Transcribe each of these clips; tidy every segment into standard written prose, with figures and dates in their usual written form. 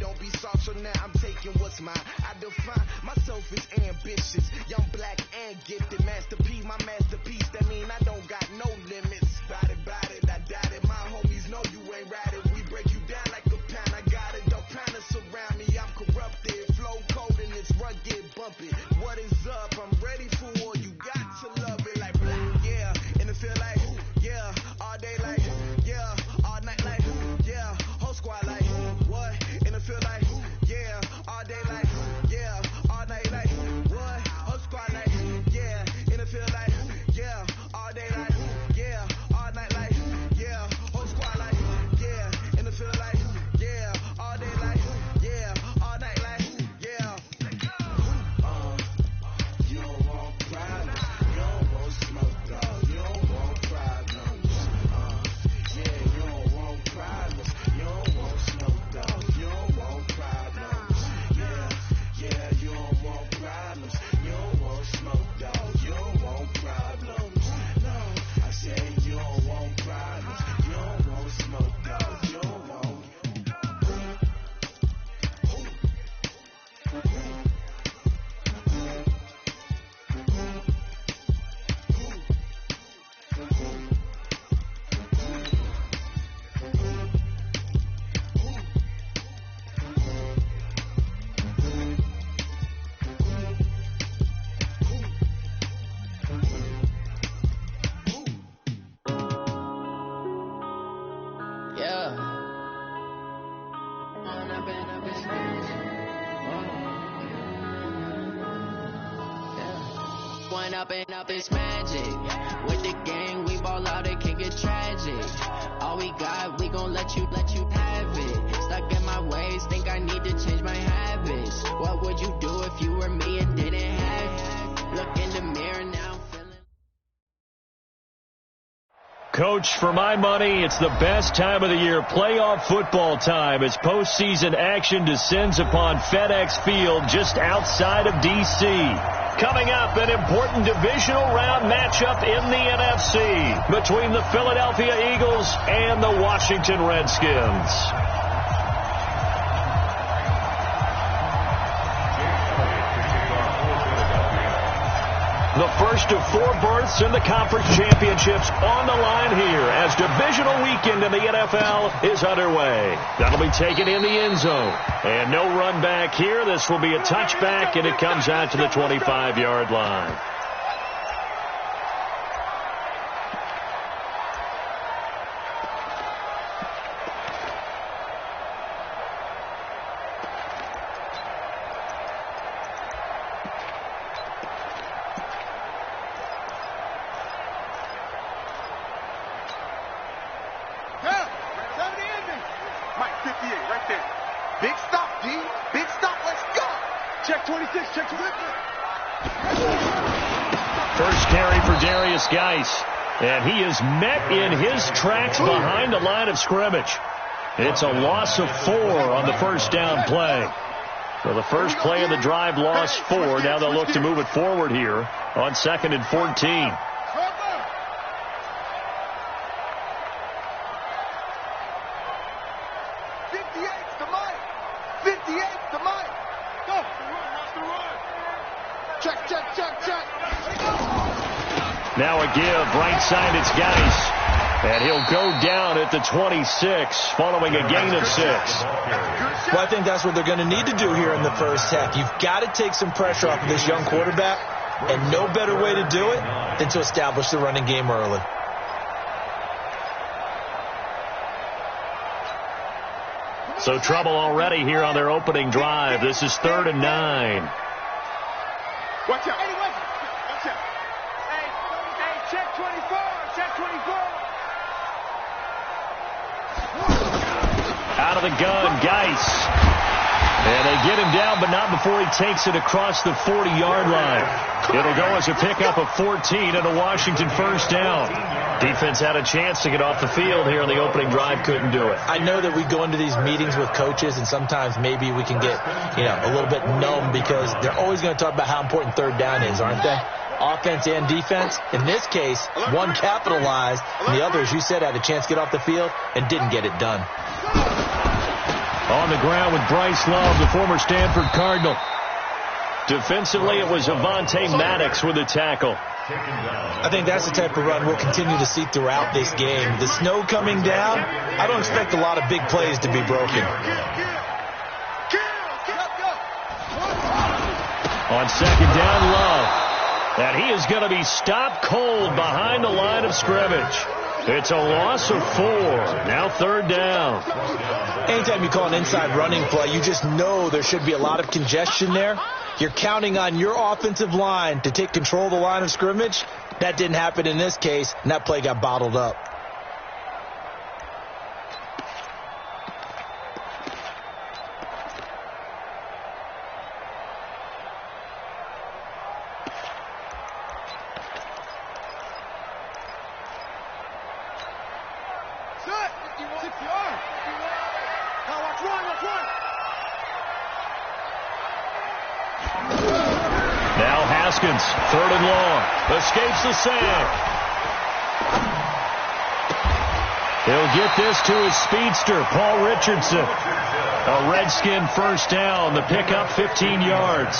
don't be soft, so now I'm taking what's mine. I define myself as ambitious, young, black, and gifted. Master P, my masterpiece, that mean I don't got no limits. Bout it, I doubt it. My homies know you ain't right it. We break you down like a pound, I got it. Don't panic surround me, I'm corrupted. Flow cold and it's rugged, bumpy. What is up? I'm ready for war. You got to love it like black, yeah. And it feel like, yeah. All day like, yeah. All night like, yeah. Whole squad like, what? And it feel like, yeah. All day like, yeah. All night like, what? Whole squad like, yeah. And it feel like, yeah. All day like, yeah. All night like, yeah. Whole squad like, yeah. And it feel like, yeah. All day like, yeah. All night like, yeah. You don't want problems. You don't want smoke, dog. You don't want problems. Yeah, you don't want problems. You don't want smoke, dog. You don't want problems. Yeah, you don't want problems. You don't want smoke, dog. You don't want problems. No, I said you don't want problems. You don't want smoke, dog. You don't want. Up is magic. With the gang, we ball out, it can get tragic. All we got, we gon' let you have it. Stuck in my ways, think I need to change my habits. What would you do if you were me and didn't have it? Look in the mirror now, I'm feeling. Coach, for my money, it's the best time of the year. Playoff football time as postseason action descends upon FedEx Field just outside of D.C. Coming up, an important divisional round matchup in the NFC between the Philadelphia Eagles and the Washington Redskins. The first of 4 berths in the conference championships on the line here as divisional weekend in the NFL is underway. That'll be taken in the end zone. And no run back here. This will be a touchback, and it comes out to the 25-yard line. And he is met in his tracks behind the line of scrimmage. It's a loss of 4 on the first down play. So the first play of the drive lost 4. Now they'll look to move it forward here on 2nd and 14. Now a give, right side, it's Geis. And he'll go down at the 26, following a gain of 6. Well, I think that's what they're going to need to do here in the first half. You've got to take some pressure off of this young quarterback, and no better way to do it than to establish the running game early. So trouble already here on their opening drive. This is 3rd and 9. Watch out. Watch out. Hey, check 24. Check 24. Out of the gun, Geis. And they get him down, but not before he takes it across the 40-yard line. It'll go as a pickup of 14 and a Washington first down. Defense had a chance to get off the field here in the opening drive, couldn't do it. I know that we go into these meetings with coaches, and sometimes maybe we can get, a little bit numb because they're always going to talk about how important third down is, aren't they? Offense and defense. In this case, one capitalized, and the other, as you said, had a chance to get off the field and didn't get it done. On the ground with Bryce Love, the former Stanford Cardinal. Defensively, it was Avonte Maddox with a tackle. I think that's the type of run we'll continue to see throughout this game. The snow coming down, I don't expect a lot of big plays to be broken. On second down, Love. And he is going to be stopped cold behind the line of scrimmage. It's a loss of 4. Now third down. Anytime you call an inside running play, you just know there should be a lot of congestion there. You're counting on your offensive line to take control of the line of scrimmage. That didn't happen in this case, and that play got bottled up. Third and long. Escapes the sack. He'll get this to his speedster, Paul Richardson. A Redskin first down. The pickup 15 yards.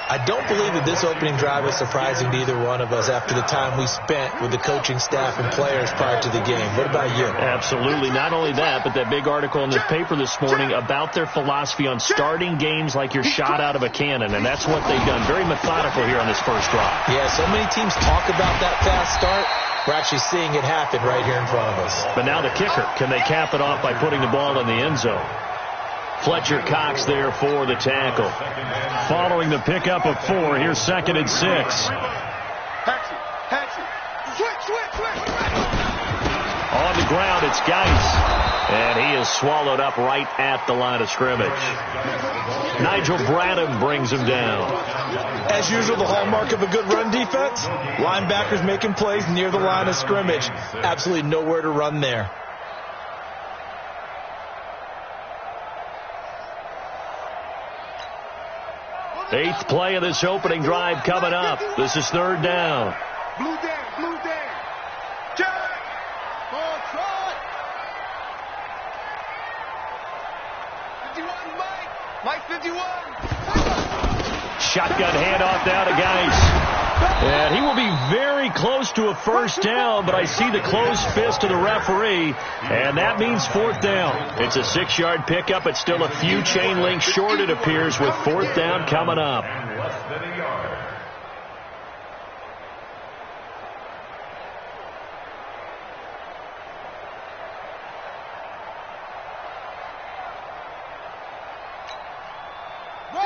I don't believe that this opening drive is surprising to either one of us after the time we spent with the coaching staff and players prior to the game. What about you? Absolutely. Not only that, but that big article in the paper this morning about their philosophy on starting games like you're shot out of a cannon, and that's what they've done. Very methodical here on this first drive. Yeah, so many teams talk about that fast start. We're actually seeing it happen right here in front of us. But now the kicker. Can they cap it off by putting the ball in the end zone? Fletcher Cox there for the tackle. Following the pickup of 4, here's second and 6. On the ground, it's Geis. And he is swallowed up right at the line of scrimmage. Nigel Bradham brings him down. As usual, the hallmark of a good run defense, linebackers making plays near the line of scrimmage. Absolutely nowhere to run there. Eighth play of this opening drive coming up. This is third down. Blue down, blue down. Jack! Ball try! 51, Mike 51. Shotgun handoff now to Geis. And he will be very close to a first down, but I see the closed fist of the referee, and that means fourth down. It's a 6-yard pickup. It's still a few chain links short, it appears, with fourth down coming up.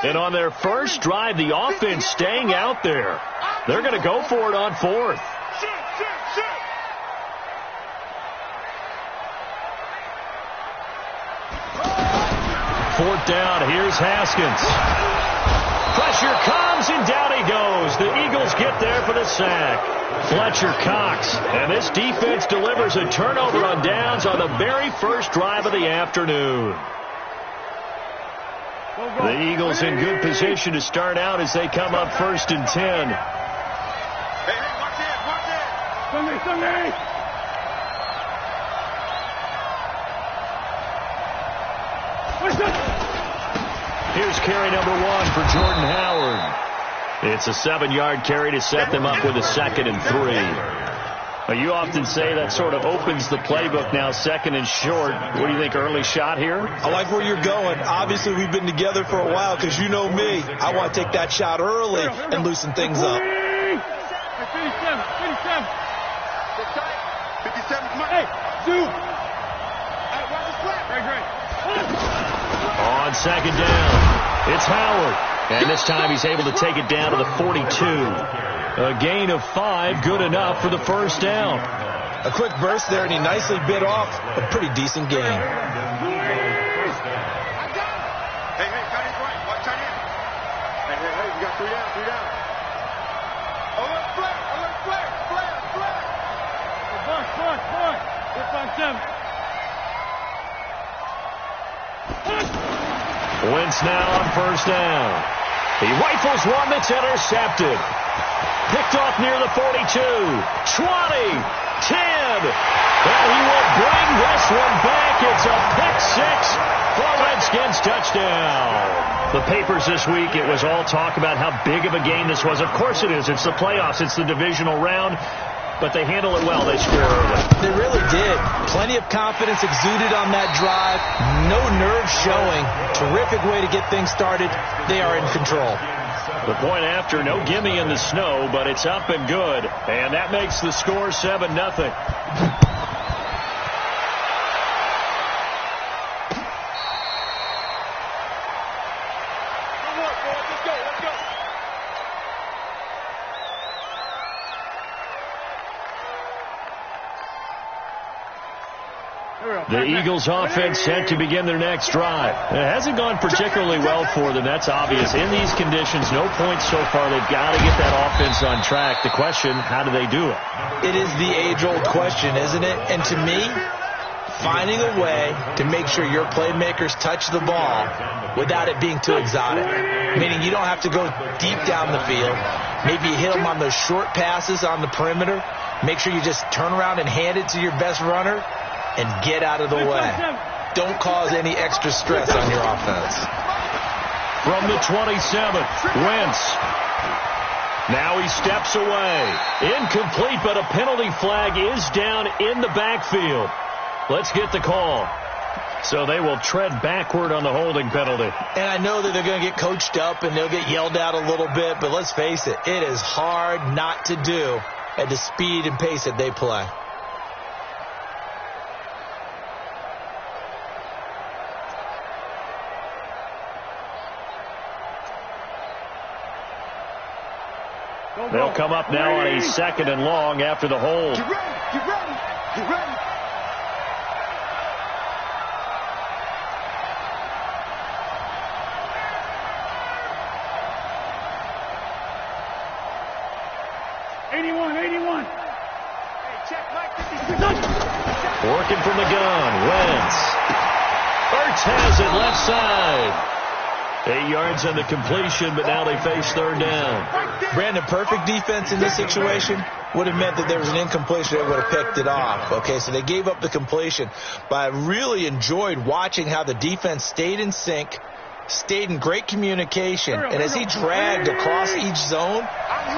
And on their first drive, the offense staying out there. They're going to go for it on fourth. Fourth down, here's Haskins. Pressure comes, and down he goes. The Eagles get there for the sack. Fletcher Cox. And this defense delivers a turnover on downs on the very first drive of the afternoon. The Eagles in good position to start out as they come up first and 10. Hey, watch it. Sunday. Here's carry number 1 for Jordan Howard. It's a 7-yard carry to set them up with a second and 3. You often say that sort of opens the playbook now, second and short. What do you think, early shot here? I like where you're going. Obviously, we've been together for a while because you know me. I want to take that shot early and loosen things up. 57. Hey, Sue. Watch the slap. Great. On second down, it's Howard. And this time he's able to take it down to the 42. A gain of 5, good enough for the first down. A quick burst there, and he nicely bit off a pretty decent gain. Hey, tight end right. Watch tight end. Hey, you got 3 down. Alert flare. Boy. It's on 7. Wentz now on first down. He rifles one that's intercepted. picked off near the 42, 20, 10. And he will bring this one back. It's a pick six for a Redskins touchdown. The papers this week, it was all talk about how big of a game this was. Of course it is. It's the playoffs. It's the divisional round. But they handle it well. They score early. They really did. Plenty of confidence exuded on that drive. No nerves showing. Terrific way to get things started. They are in control. The point after, no gimme in the snow, but it's up and good. And that makes the score 7-0. The Eagles offense set to begin their next drive. It hasn't gone particularly well for them. That's obvious. In these conditions, no points so far. They've got to get that offense on track. The question, how do they do it? It is the age-old question, isn't it? And to me, finding a way to make sure your playmakers touch the ball without it being too exotic. Meaning you don't have to go deep down the field. Maybe you hit them on those short passes on the perimeter. Make sure you just turn around and hand it to your best runner and get out of the way. Don't cause any extra stress on your offense. From the 27th, Wentz. Now he steps away. Incomplete, but a penalty flag is down in the backfield. Let's get the call. So they will tread backward on the holding penalty. And I know that they're going to get coached up and they'll get yelled at a little bit, but let's face it, it is hard not to do at the speed and pace that they play. They'll come up now on a 2nd and long after the hold. Get ready, get ready, get ready. Working from the gun, Wentz. Ertz has it left side. 8 yards on the completion, but now they face 3rd down. Brandon, perfect defense in this situation would have meant that there was an incompletion. They would have picked it off. Okay, so they gave up the completion. But I really enjoyed watching how the defense stayed in sync, stayed in great communication. And as he dragged across each zone,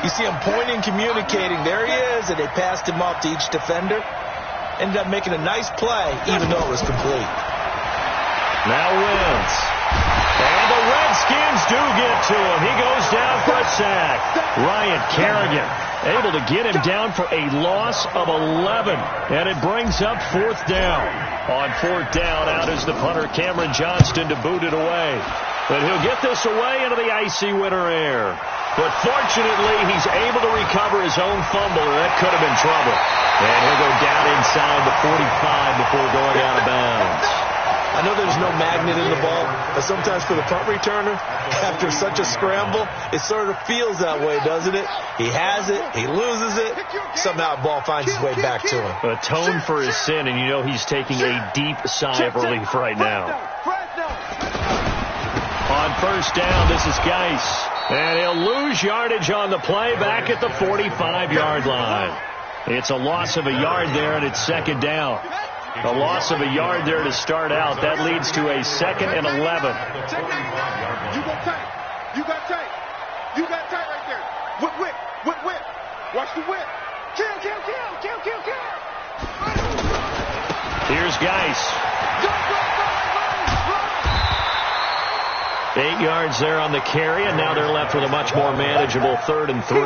you see him pointing, communicating. There he is, and they passed him off to each defender. Ended up making a nice play, even though it was complete. Now Wentz. And the Redskins do get to him. He goes down for a sack. Ryan Kerrigan able to get him down for a loss of 11. And it brings up 4th down. On 4th down, out is the punter, Cameron Johnston, to boot it away. But he'll get this away into the icy winter air. But fortunately, he's able to recover his own fumble, or that could have been trouble. And he'll go down inside the 45 before going out of bounds. I know there's no magnet in the ball, but sometimes for the punt returner, after such a scramble, it sort of feels that way, doesn't it? He has it, he loses it, somehow the ball finds its way back to him. Atone for his sin, and you know he's taking a deep sigh of relief right now. On 1st down, this is Geis. And he'll lose yardage on the play back at the 45-yard line. It's a loss of a yard there, and it's 2nd down. A loss of a yard there to start out. That leads to a 2nd and 11. You got tight. You got tight. You got tight right there. Whip. Watch the whip. Kill. Here's Geis. 8 yards there on the carry, and now they're left with a much more manageable 3rd and 3.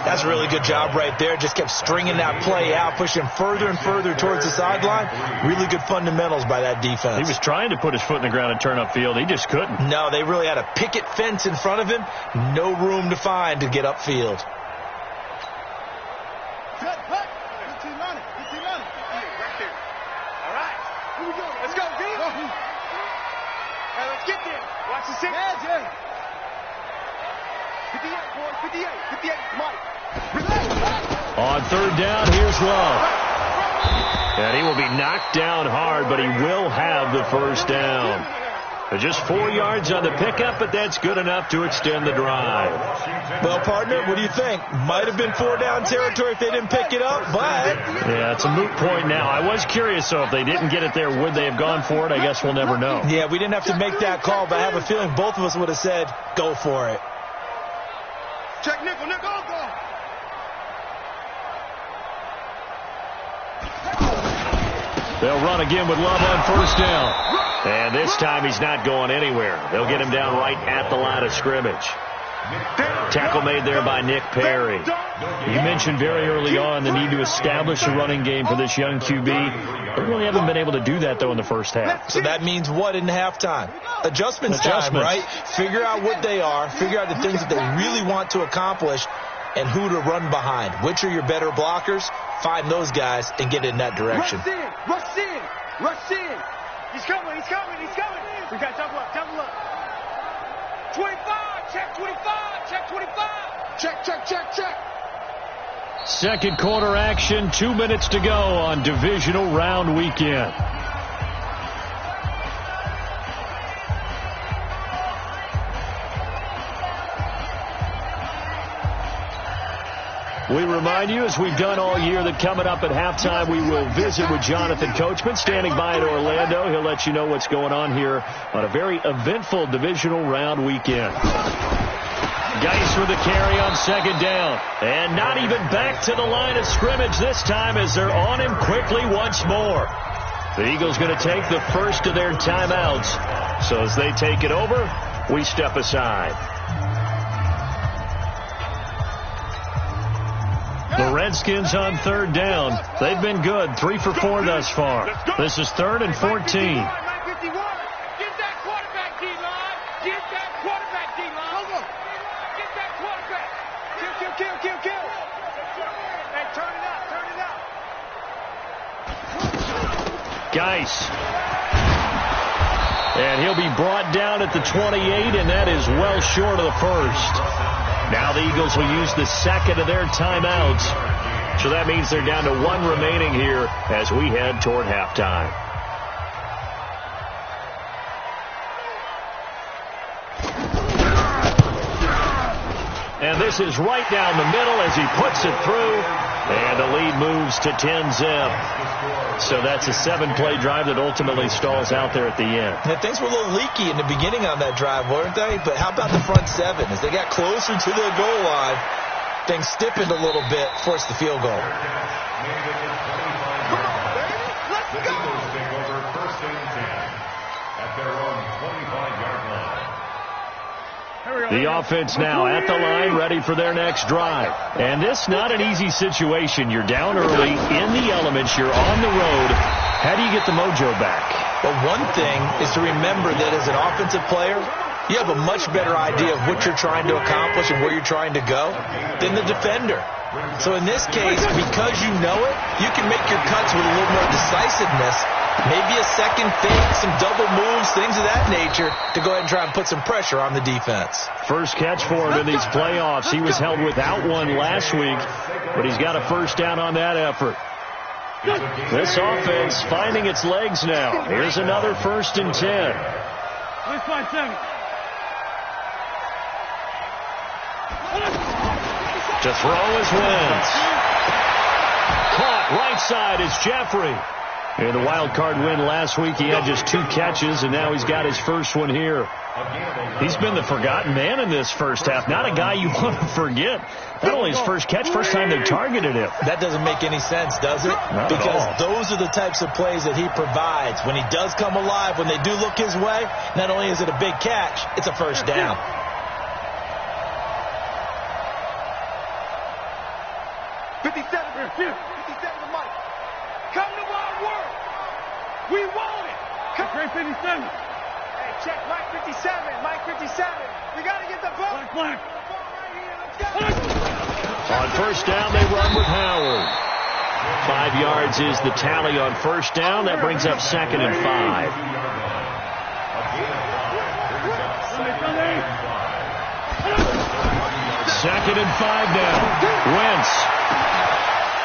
That's a really good job right there. Just kept stringing that play out, pushing further and further towards the sideline. Really good fundamentals by that defense. He was trying to put his foot in the ground and turn upfield. He just couldn't. No, they really had a picket fence in front of him. No room to find to get upfield. Good putt. Good team on it. Right there. All right. Here we go. Let's go, D. All right, let's get there. Watch the 6. Yeah. 58, boys. 58. Mike. On 3rd down, here's Love. And he will be knocked down hard, but he will have the 1st down. Just 4 yards on the pickup, but that's good enough to extend the drive. Well, partner, what do you think? Might have been 4-down territory if they didn't pick it up, but... Yeah, it's a moot point now. I was curious, so if they didn't get it there, would they have gone for it? I guess we'll never know. Yeah, we didn't have to make that call, but I have a feeling both of us would have said, go for it. Check nickel, nickel, go. They'll run again with Love on first down. And this time he's not going anywhere. They'll get him down right at the line of scrimmage. Tackle made there by Nick Perry. You mentioned very early on the need to establish a running game for this young QB. They really haven't been able to do that, though, in the first half. So that means what in halftime? Adjustments time, right? Figure out what they are. Figure out the things that they really want to accomplish and who to run behind. Which are your better blockers? Find those guys and get in that direction. Rush in, rush in, rush in. He's coming, he's coming, he's coming. We got double up, double up. 25, check 25, check 25. Check, check, check, check. Second quarter action, 2 minutes to go on divisional round weekend. We remind you, as we've done all year, that coming up at halftime, we will visit with Jonathan Coachman, standing by in Orlando. He'll let you know what's going on here on a very eventful divisional round weekend. Geis with the carry on second down. And not even back to the line of scrimmage this time as they're on him quickly once more. The Eagles going to take the first of their timeouts. So as they take it over, we step aside. The Redskins on third down. They've been good, 3 for 4 thus far. This is 3rd and 14. Get that quarterback, D-line. Get that quarterback, D-line. Get that quarterback. Kill, kill, kill, kill, kill. Hey, turn it up, turn it up. Geis. And he'll be brought down at the 28, and that is well short of the first. Now the Eagles will use the second of their timeouts. So that means they're down to 1 remaining here as we head toward halftime. And this is right down the middle as he puts it through. And the lead moves to 10-zip. So that's a 7-play drive that ultimately stalls out there at the end. Yeah, things were a little leaky in the beginning on that drive, weren't they? But how about the front 7? As they got closer to the goal line, things stiffened a little bit, forced the field goal. Let's go. Take over 1st and 10 at their own 25-yard line. The offense now at the line, ready for their next drive. And this not an easy situation. You're down early, in the elements, you're on the road. How do you get the mojo back? Well, one thing is to remember that as an offensive player, you have a much better idea of what you're trying to accomplish and where you're trying to go than the defender. So in this case, because you know it, you can make your cuts with a little more decisiveness. Maybe a second fake, some double moves, things of that nature to go ahead and try and put some pressure on the defense. First catch for him in these playoffs. He was held without one last week, but he's got a first down on that effort. This offense finding its legs now. Here's another 1st and 10. Let's find 7. To throw is Wentz. Caught right side is Jeffrey. In the wild card win last week, he had just 2 catches, and now he's got his first one here. He's been the forgotten man in this first half. Not a guy you want to forget. Not only his first catch, first time they targeted him. That doesn't make any sense, does it? Not because at all. those are the types of plays that he provides. When he does come alive, when they do look his way, not only is it a big catch, it's a first down. Come to my world. We want it. Come. Great 57. Hey, check Mike 57. Mike 57. We got to get the ball. Black. On first down, they run with Howard. 5 yards is the tally on first down. That brings up 2nd and 5. Second and 5 now. Wentz.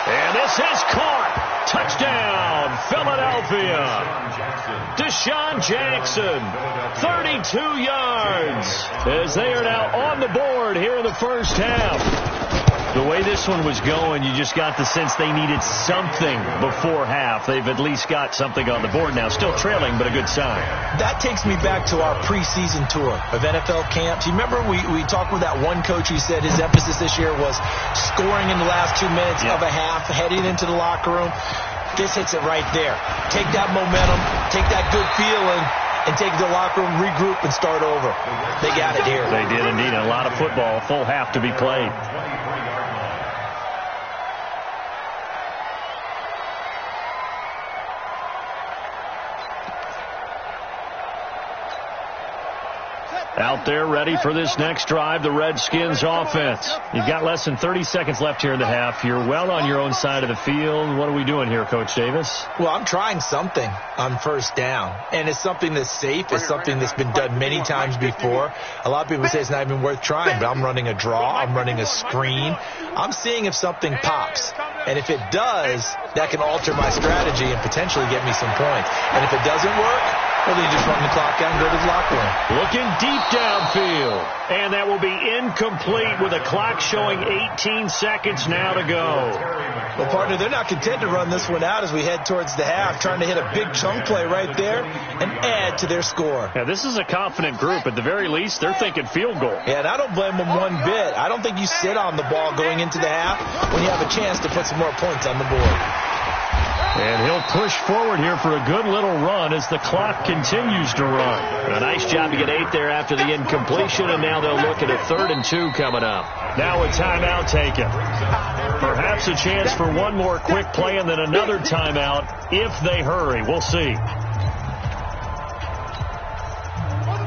And this is caught. Touchdown, Philadelphia. Deshaun Jackson, 32 yards, as they are now on the board here in the first half. The way this one was going, you just got the sense they needed something before half. They've at least got something on the board now. Still trailing, but a good sign. That takes me back to our preseason tour of NFL camps. You remember we talked with that one coach who said his emphasis this year was scoring in the last 2 minutes of a half, heading into the locker room. This hits it right there. Take that momentum, take that good feeling, and take the locker room, regroup, and start over. They got it here. They did indeed. A lot of football, full half to be played. Out there ready for this next drive, the Redskins offense. You've got less than 30 seconds left here in the half. You're well on your own side of the field. What are we doing here, Coach Davis? Well, I'm trying something on first down, and it's something that's safe. It's something that's been done many times before. A lot of people say it's not even worth trying, but I'm running a draw. I'm running a screen. I'm seeing if something pops, and if it does, that can alter my strategy and potentially get me some points. And if it doesn't work, well, then you just run the clock out and go to the locker room. Looking deep downfield. And that will be incomplete with a clock showing 18 seconds now to go. Well, partner, they're not content to run this one out as we head towards the half, trying to hit a big chunk play right there and add to their score. Yeah, this is a confident group. At the very least, they're thinking field goal. Yeah, and I don't blame them one bit. I don't think you sit on the ball going into the half when you have a chance to put some more points on the board. And he'll push forward here for a good little run as the clock continues to run. A nice job to get 8 there after the incompletion, and now they'll look at a 3rd and 2 coming up. Now a timeout taken. Perhaps a chance for one more quick play and then another timeout if they hurry. We'll see.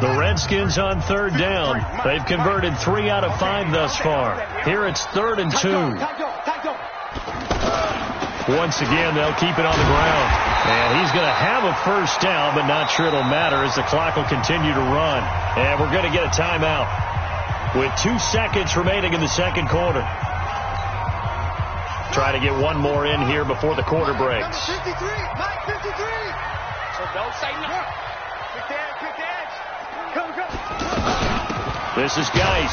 The Redskins on 3rd down. They've converted 3 out of 5 thus far. Here it's 3rd and 2. Once again, they'll keep it on the ground. And he's going to have a first down, but not sure it'll matter as the clock will continue to run. And we're going to get a timeout with 2 seconds remaining in the second quarter. Try to get one more in here before the quarter breaks. 53, Mike 53. So don't say no. Quick edge. Come. This is Geis.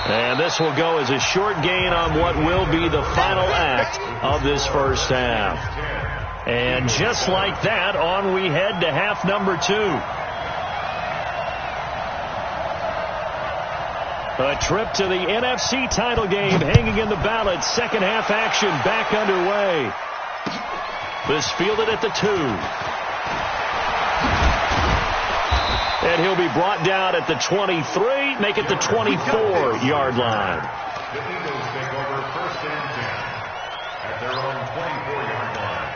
And this will go as a short gain on what will be the final act of this first half. And just like that, on we head to half number 2. A trip to the NFC title game hanging in the balance. Second half action back underway. This fielded at the 2. And he'll be brought down at the 23, make it the 24-yard line. The Eagles take over 1st and 10 at their own 24-yard line.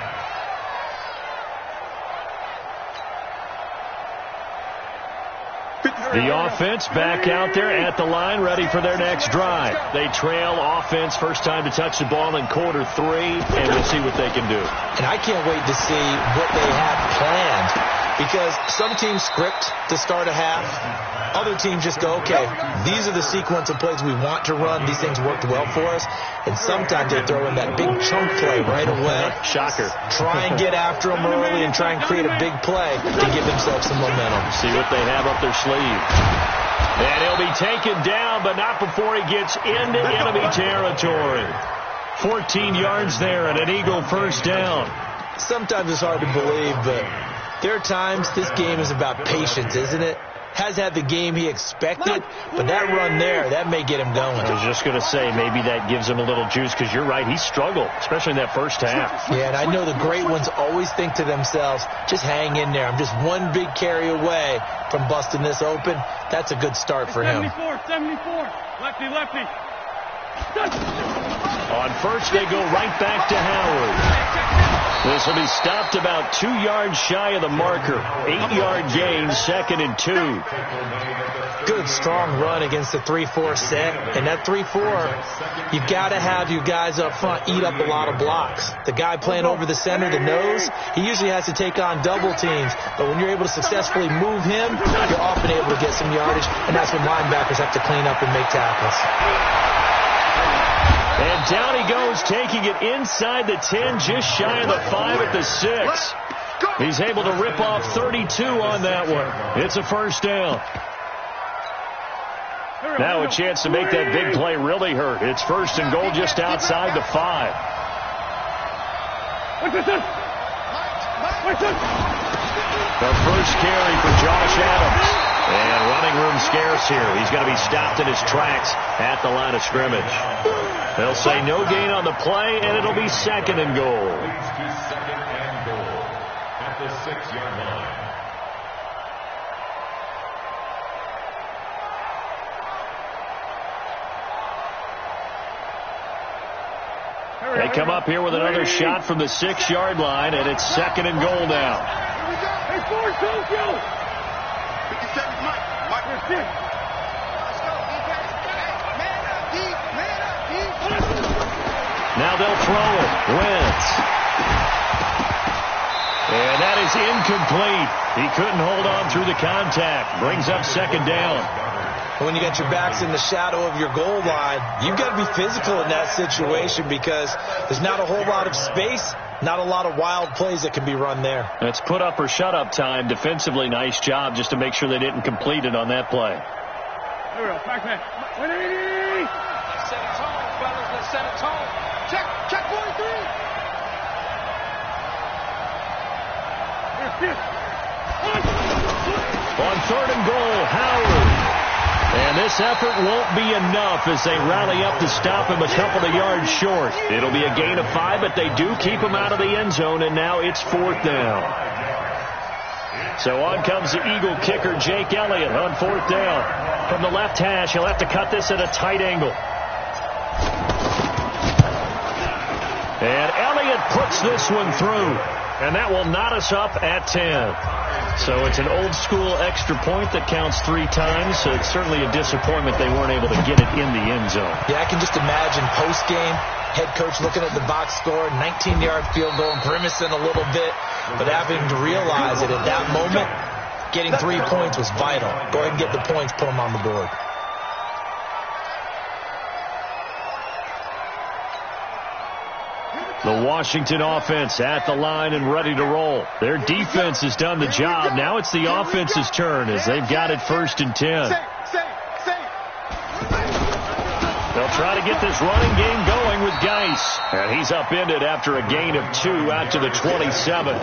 The offense back out there at the line, ready for their next drive. They trail offense, first time to touch the ball in quarter 3, and we'll see what they can do. And I can't wait to see what they have planned. Because some teams script to start a half. Other teams just go, okay, these are the sequence of plays we want to run. These things worked well for us. And sometimes they throw in that big chunk play right away. Shocker. Try and get after them early and try and create a big play to give themselves some momentum. See what they have up their sleeve. And he'll be taken down, but not before he gets into enemy territory. 14 yards there and an Eagle first down. Sometimes it's hard to believe, but there are times this game is about patience, isn't it? Has had the game he expected, but that run there, that may get him going. I was just going to say, maybe that gives him a little juice, because you're right, he struggled, especially in that first half. Yeah, and I know the great ones always think to themselves, just hang in there. I'm just one big carry away from busting this open. That's a good start for him. 74. Lefty. On first, they go right back to Howard. This will be stopped about 2 yards shy of the marker. 8-yard gain, 2nd and 2. Good, strong run against the 3-4 set. And that 3-4, you've got to have your guys up front eat up a lot of blocks. The guy playing over the center, the nose, he usually has to take on double teams. But when you're able to successfully move him, you're often able to get some yardage. And that's when linebackers have to clean up and make tackles. And down he goes, taking it inside the 10, just shy of the 5 at the 6. He's able to rip off 32 on that one. It's a first down. Now a chance to make that big play really hurt. It's first and goal just outside the 5. The first carry for Josh Adams. And running room scarce here. He's going to be stopped in his tracks at the line of scrimmage. They'll say no gain on the play, and it'll be second and goal. Second and goal at the 6-yard line. They come up here with another shot from the 6-yard line, and it's second and goal now. Hey, Ford, Tokyo! 57 Mike. Let's go. Now they'll throw it. Wentz. And that is incomplete. He couldn't hold on through the contact. Brings up second down. When you got your backs in the shadow of your goal line, you've got to be physical in that situation because there's not a whole lot of space, not a lot of wild plays that can be run there. That's put up or shut up time. Defensively, nice job just to make sure they didn't complete it on that play. Here we go. Back man. 180. Let's set a tone, fellas. Let's set a tone. Check 43. On third and goal, Howard. And this effort won't be enough as they rally up to stop him a couple of yards short. It'll be a gain of 5, but they do keep him out of the end zone, and now it's fourth down. So on comes the Eagle kicker, Jake Elliott, on fourth down. From the left hash, he'll have to cut this at a tight angle. And Elliott puts this one through, and that will knot us up at 10. So it's an old-school extra point that counts 3 times. So it's certainly a disappointment they weren't able to get it in the end zone. Yeah, I can just imagine post-game, head coach looking at the box score, 19-yard field goal, grimacing a little bit, but having to realize that at that moment, getting 3 points was vital. Go ahead and get the points, put them on the board. The Washington offense at the line and ready to roll. Their defense has done the job. Now it's the offense's turn as they've got it first and 10. They'll try to get this running game going with Geis. And he's upended after a gain of 2 out to the 27.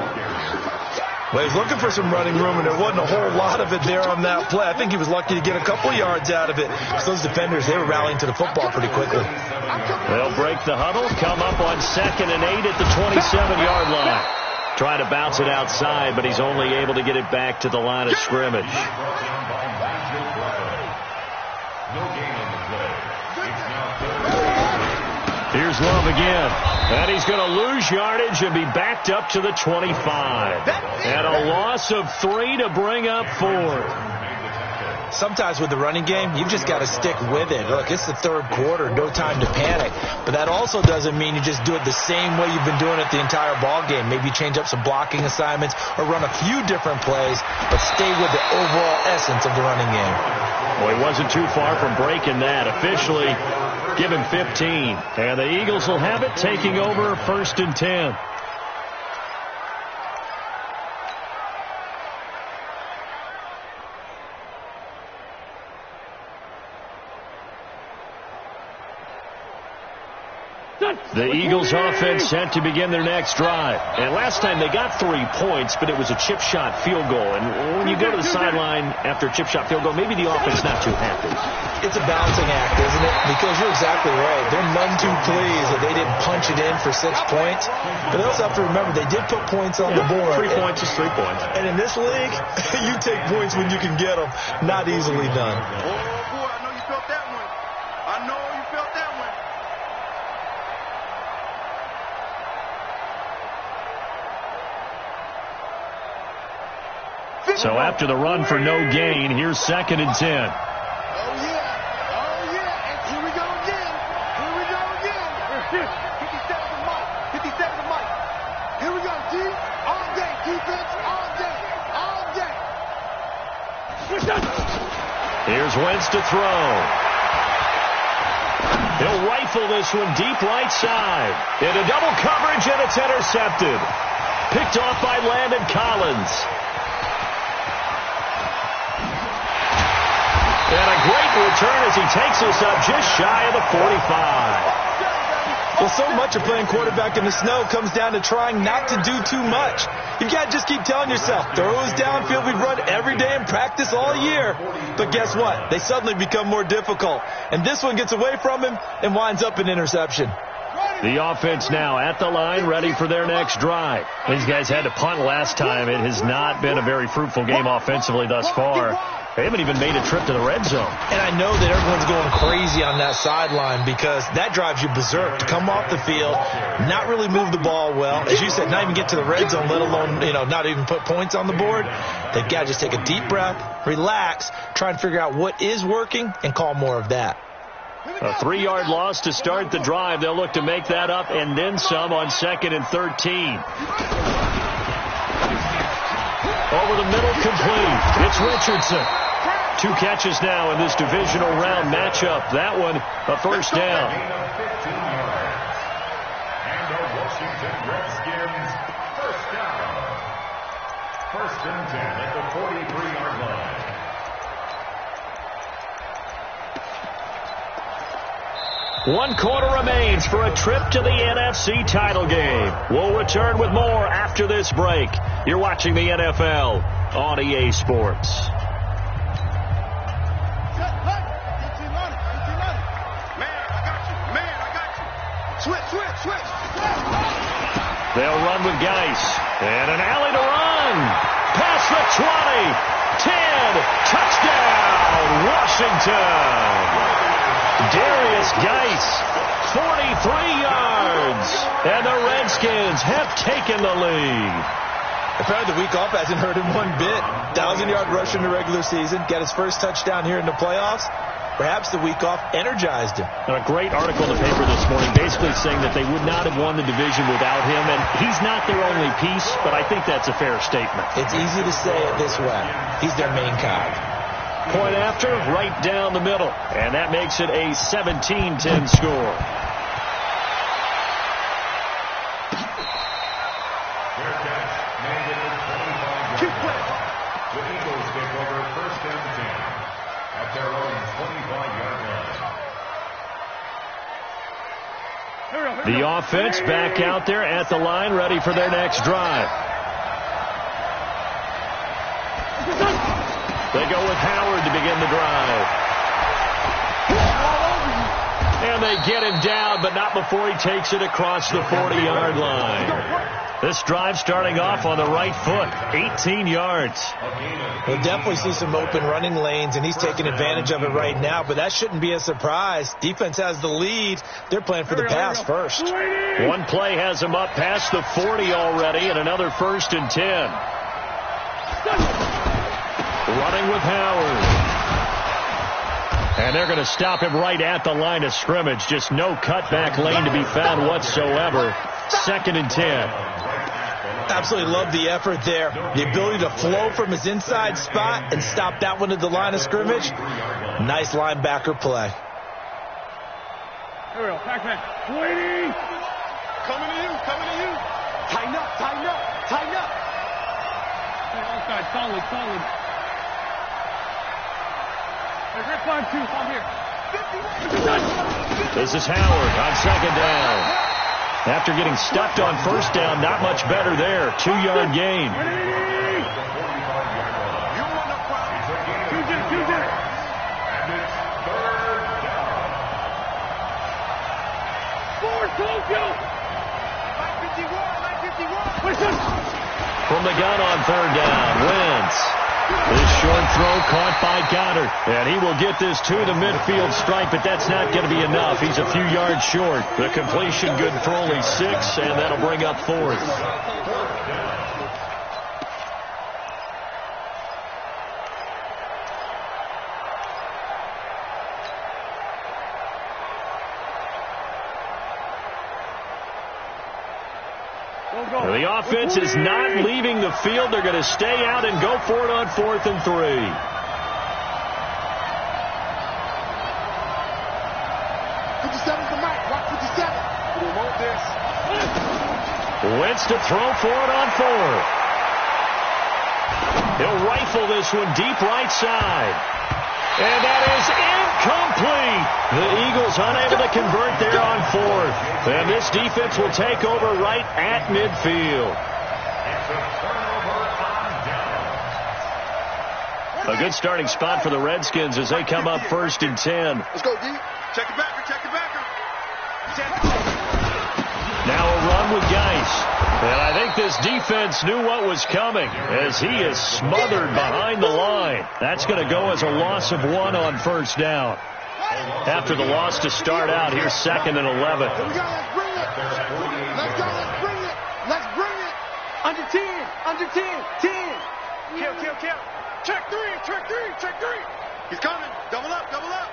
Well, he's looking for some running room, and there wasn't a whole lot of it there on that play. I think he was lucky to get a couple yards out of it. Because those defenders, they were rallying to the football pretty quickly. They'll break the huddle, come up on second and 8 at the 27-yard line. Try to bounce it outside, but he's only able to get it back to the line of scrimmage. Here's Love again. And he's going to lose yardage and be backed up to the 25. And a loss of 3 to bring up 4. Sometimes with the running game, you've just got to stick with it. Look, it's the third quarter, no time to panic. But that also doesn't mean you just do it the same way you've been doing it the entire ball game. Maybe change up some blocking assignments or run a few different plays, but stay with the overall essence of the running game. Well, he wasn't too far from breaking that. Officially, give him 15. And the Eagles will have it, taking over first and 10. The Eagles offense set to begin their next drive. And last time they got 3 points, but it was a chip shot field goal. And when you go to the sideline after a chip shot field goal, maybe the offense not too happy. It's a balancing act, isn't it? Because you're exactly right. They're none too pleased that they didn't punch it in for 6 points. But they also have to remember they did put points on the board. 3 points is 3 points. And in this league, you take points when you can get them. Not easily done. Oh, boy, I know you felt that one. I know you felt that one. So after the run for no gain, here's second and 10. Oh, yeah. Oh, yeah. And here we go again. Here we go again. 57 to Mike. 57 to Mike. Here we go, G. All day. Defense all day. All day. Here's Wentz to throw. He'll rifle this one deep right side. Into double coverage, and it's intercepted. Picked off by Landon Collins. And a great return as he takes us up just shy of the 45. Well, so much of playing quarterback in the snow comes down to trying not to do too much. You got to just keep telling yourself, throws downfield we've run every day in practice all year. But guess what? They suddenly become more difficult. And this one gets away from him and winds up an interception. The offense now at the line, ready for their next drive. These guys had to punt last time. It has not been a very fruitful game offensively thus far. They haven't even made a trip to the red zone. And I know that everyone's going crazy on that sideline because that drives you berserk to come off the field, not really move the ball well. As you said, not even get to the red zone, let alone, not even put points on the board. They've got to just take a deep breath, relax, try and figure out what is working, and call more of that. A 3-yard loss to start the drive. They'll look to make that up and then some on 2nd and 13. Over the middle, complete. It's Richardson. 2 catches now in this divisional round matchup. That one, a first down. And the Washington Redskins first down. 1st and 10 at the 43-yard line. One quarter remains for a trip to the NFC title game. We'll return with more after this break. You're watching the NFL on EA Sports. Switch. They'll run with Geis. And an alley to run. Past the 20. 10. Touchdown, Washington. Darius Geis, 43 yards. And the Redskins have taken the lead. Apparently the week off hasn't hurt him one bit. 1,000-yard rush in the regular season. Got his first touchdown here in the playoffs. Perhaps the week off energized him. And a great article in the paper this morning basically saying that they would not have won the division without him. And he's not their only piece, but I think that's a fair statement. It's easy to say it this way. He's their main cog. Point after, right down the middle. And that makes it a 17-10 score. The Eagles take over 1st and 10 at their own 25-yard line. The offense back out there at the line, ready for their next drive. They go with Howard to begin the drive. And they get him down, but not before he takes it across the 40-yard line. This drive starting off on the right foot, 18 yards. We'll definitely see some open running lanes, and he's taking advantage of it right now, but that shouldn't be a surprise. Defense has the lead. They're playing for the pass first. One play has him up past the 40 already, and another 1st and 10. Running with Howard. And they're going to stop him right at the line of scrimmage. Just no cutback lane to be found whatsoever. 2nd and 10. Absolutely love the effort there. The ability to flow from his inside spot and stop that one at the line of scrimmage. Nice linebacker play. Here we go. Back. Waiting. Coming to you. Tighten up. Hey, outside, solid. Hey, Rick 5-2, I'm here. This is Howard on 2nd down. After getting stuffed on 1st down, not much better there. 2-yard gain. From the gun on 3rd down, Wentz. This short throw caught by Goddard. And he will get this to the midfield stripe, but that's not going to be enough. He's a few yards short. The completion good for only 6, and that'll bring up 4th. The offense is not leaving the field. They're going to stay out and go for it on 4th and 3. Wentz to throw for it on 4th. He'll rifle this one deep right side. And that is incomplete. The Eagles unable to convert there on 4th. And this defense will take over right at midfield. A good starting spot for the Redskins as they come up 1st and 10. Let's go, D. Check it backer, check it backer. Now a run with Geis. And I think this defense knew what was coming as he is smothered behind the line. That's going to go as a loss of 1 on 1st down. After the loss to start out, here's 2nd and 11. Here we go, let's bring it. Let's go, let's bring it. Let's bring it. Under 10, under 10, 10. Kill. Check 3, check 3, check 3. He's coming. Double up, double up.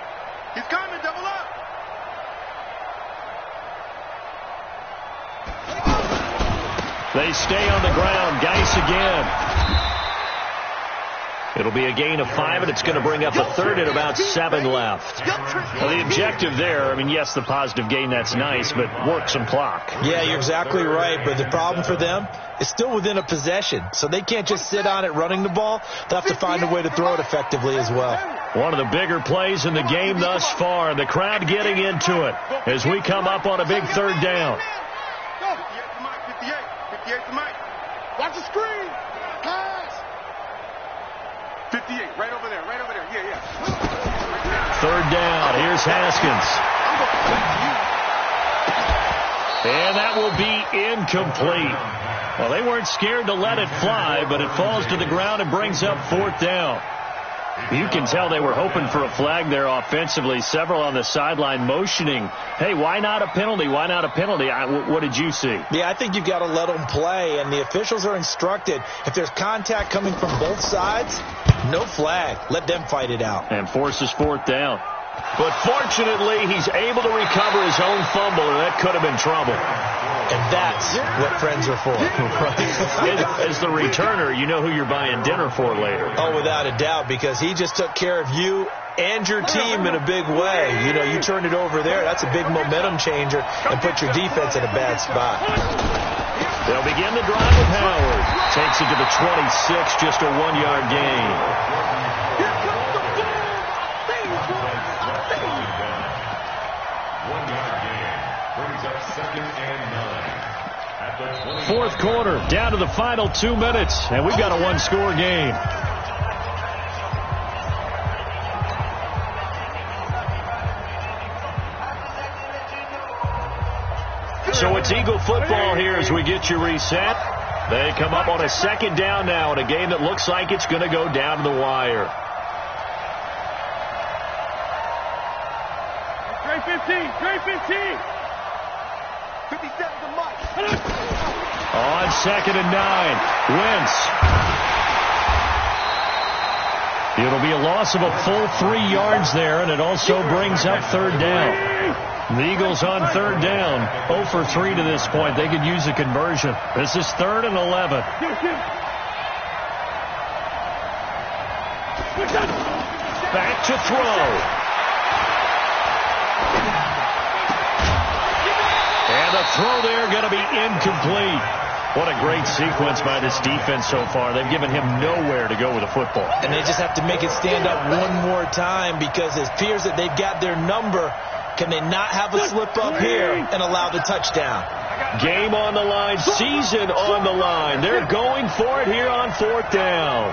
He's coming, double up. They stay on the ground. Geis again. It'll be a gain of 5, and it's going to bring up a 3rd and about 7 left. Well, the objective there, I mean, yes, the positive gain, that's nice, but work some clock. Yeah, you're exactly right, but the problem for them is still within a possession, so they can't just sit on it running the ball. They'll have to find a way to throw it effectively as well. One of the bigger plays in the game thus far, and the crowd getting into it as we come up on a big 3rd down. 58 to Mike. Watch the screen. Pass. 58, right over there, yeah. 3rd down, here's Haskins. And that will be incomplete. Well, they weren't scared to let it fly, but it falls to the ground and brings up 4th down. You can tell they were hoping for a flag there offensively. Several on the sideline motioning, hey, why not a penalty? Why not a penalty? What did you see? Yeah, I think you've got to let them play, and the officials are instructed, if there's contact coming from both sides, no flag. Let them fight it out. And forces 4th down. But fortunately, he's able to recover his own fumble, and that could have been trouble. And that's what friends are for. As the returner, you know who you're buying dinner for later. Oh, without a doubt, because he just took care of you and your team in a big way. You know, you turned it over there. That's a big momentum changer and put your defense in a bad spot. They'll begin the drive with Howard. Takes it to the 26, just a 1-yard gain. Fourth quarter, down to the final 2 minutes, and we've got a 1-score game. So it's Eagle football here as we get you reset. They come up on a 2nd down now in a game that looks like it's going to go down to the wire. Trey 15. 57 to Mike. On 2nd and 9, Wentz. It'll be a loss of a full 3 yards there, and it also brings up 3rd down. The Eagles on 3rd down, 0 for 3 to this point. They could use a conversion. This is 3rd and 11. Back to throw. And the throw there going to be incomplete. What a great sequence by this defense so far. They've given him nowhere to go with the football. And they just have to make it stand up one more time because it appears that they've got their number. Can they not have a slip up here and allow the touchdown? Game on the line, season on the line. They're going for it here on 4th down.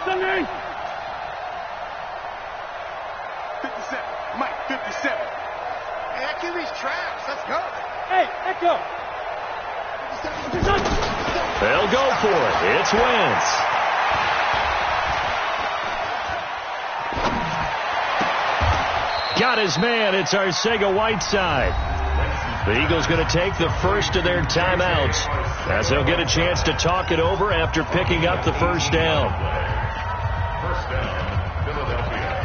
Sunday. 57. Mike, 57. Hey, that QB's trash. Let's go. Hey, let's go. 57. They'll go for it. It's Wentz. Got his man. It's Arcega-Whiteside. The Eagles going to take the first of their timeouts as they'll get a chance to talk it over after picking up the 1st down. First down, Philadelphia.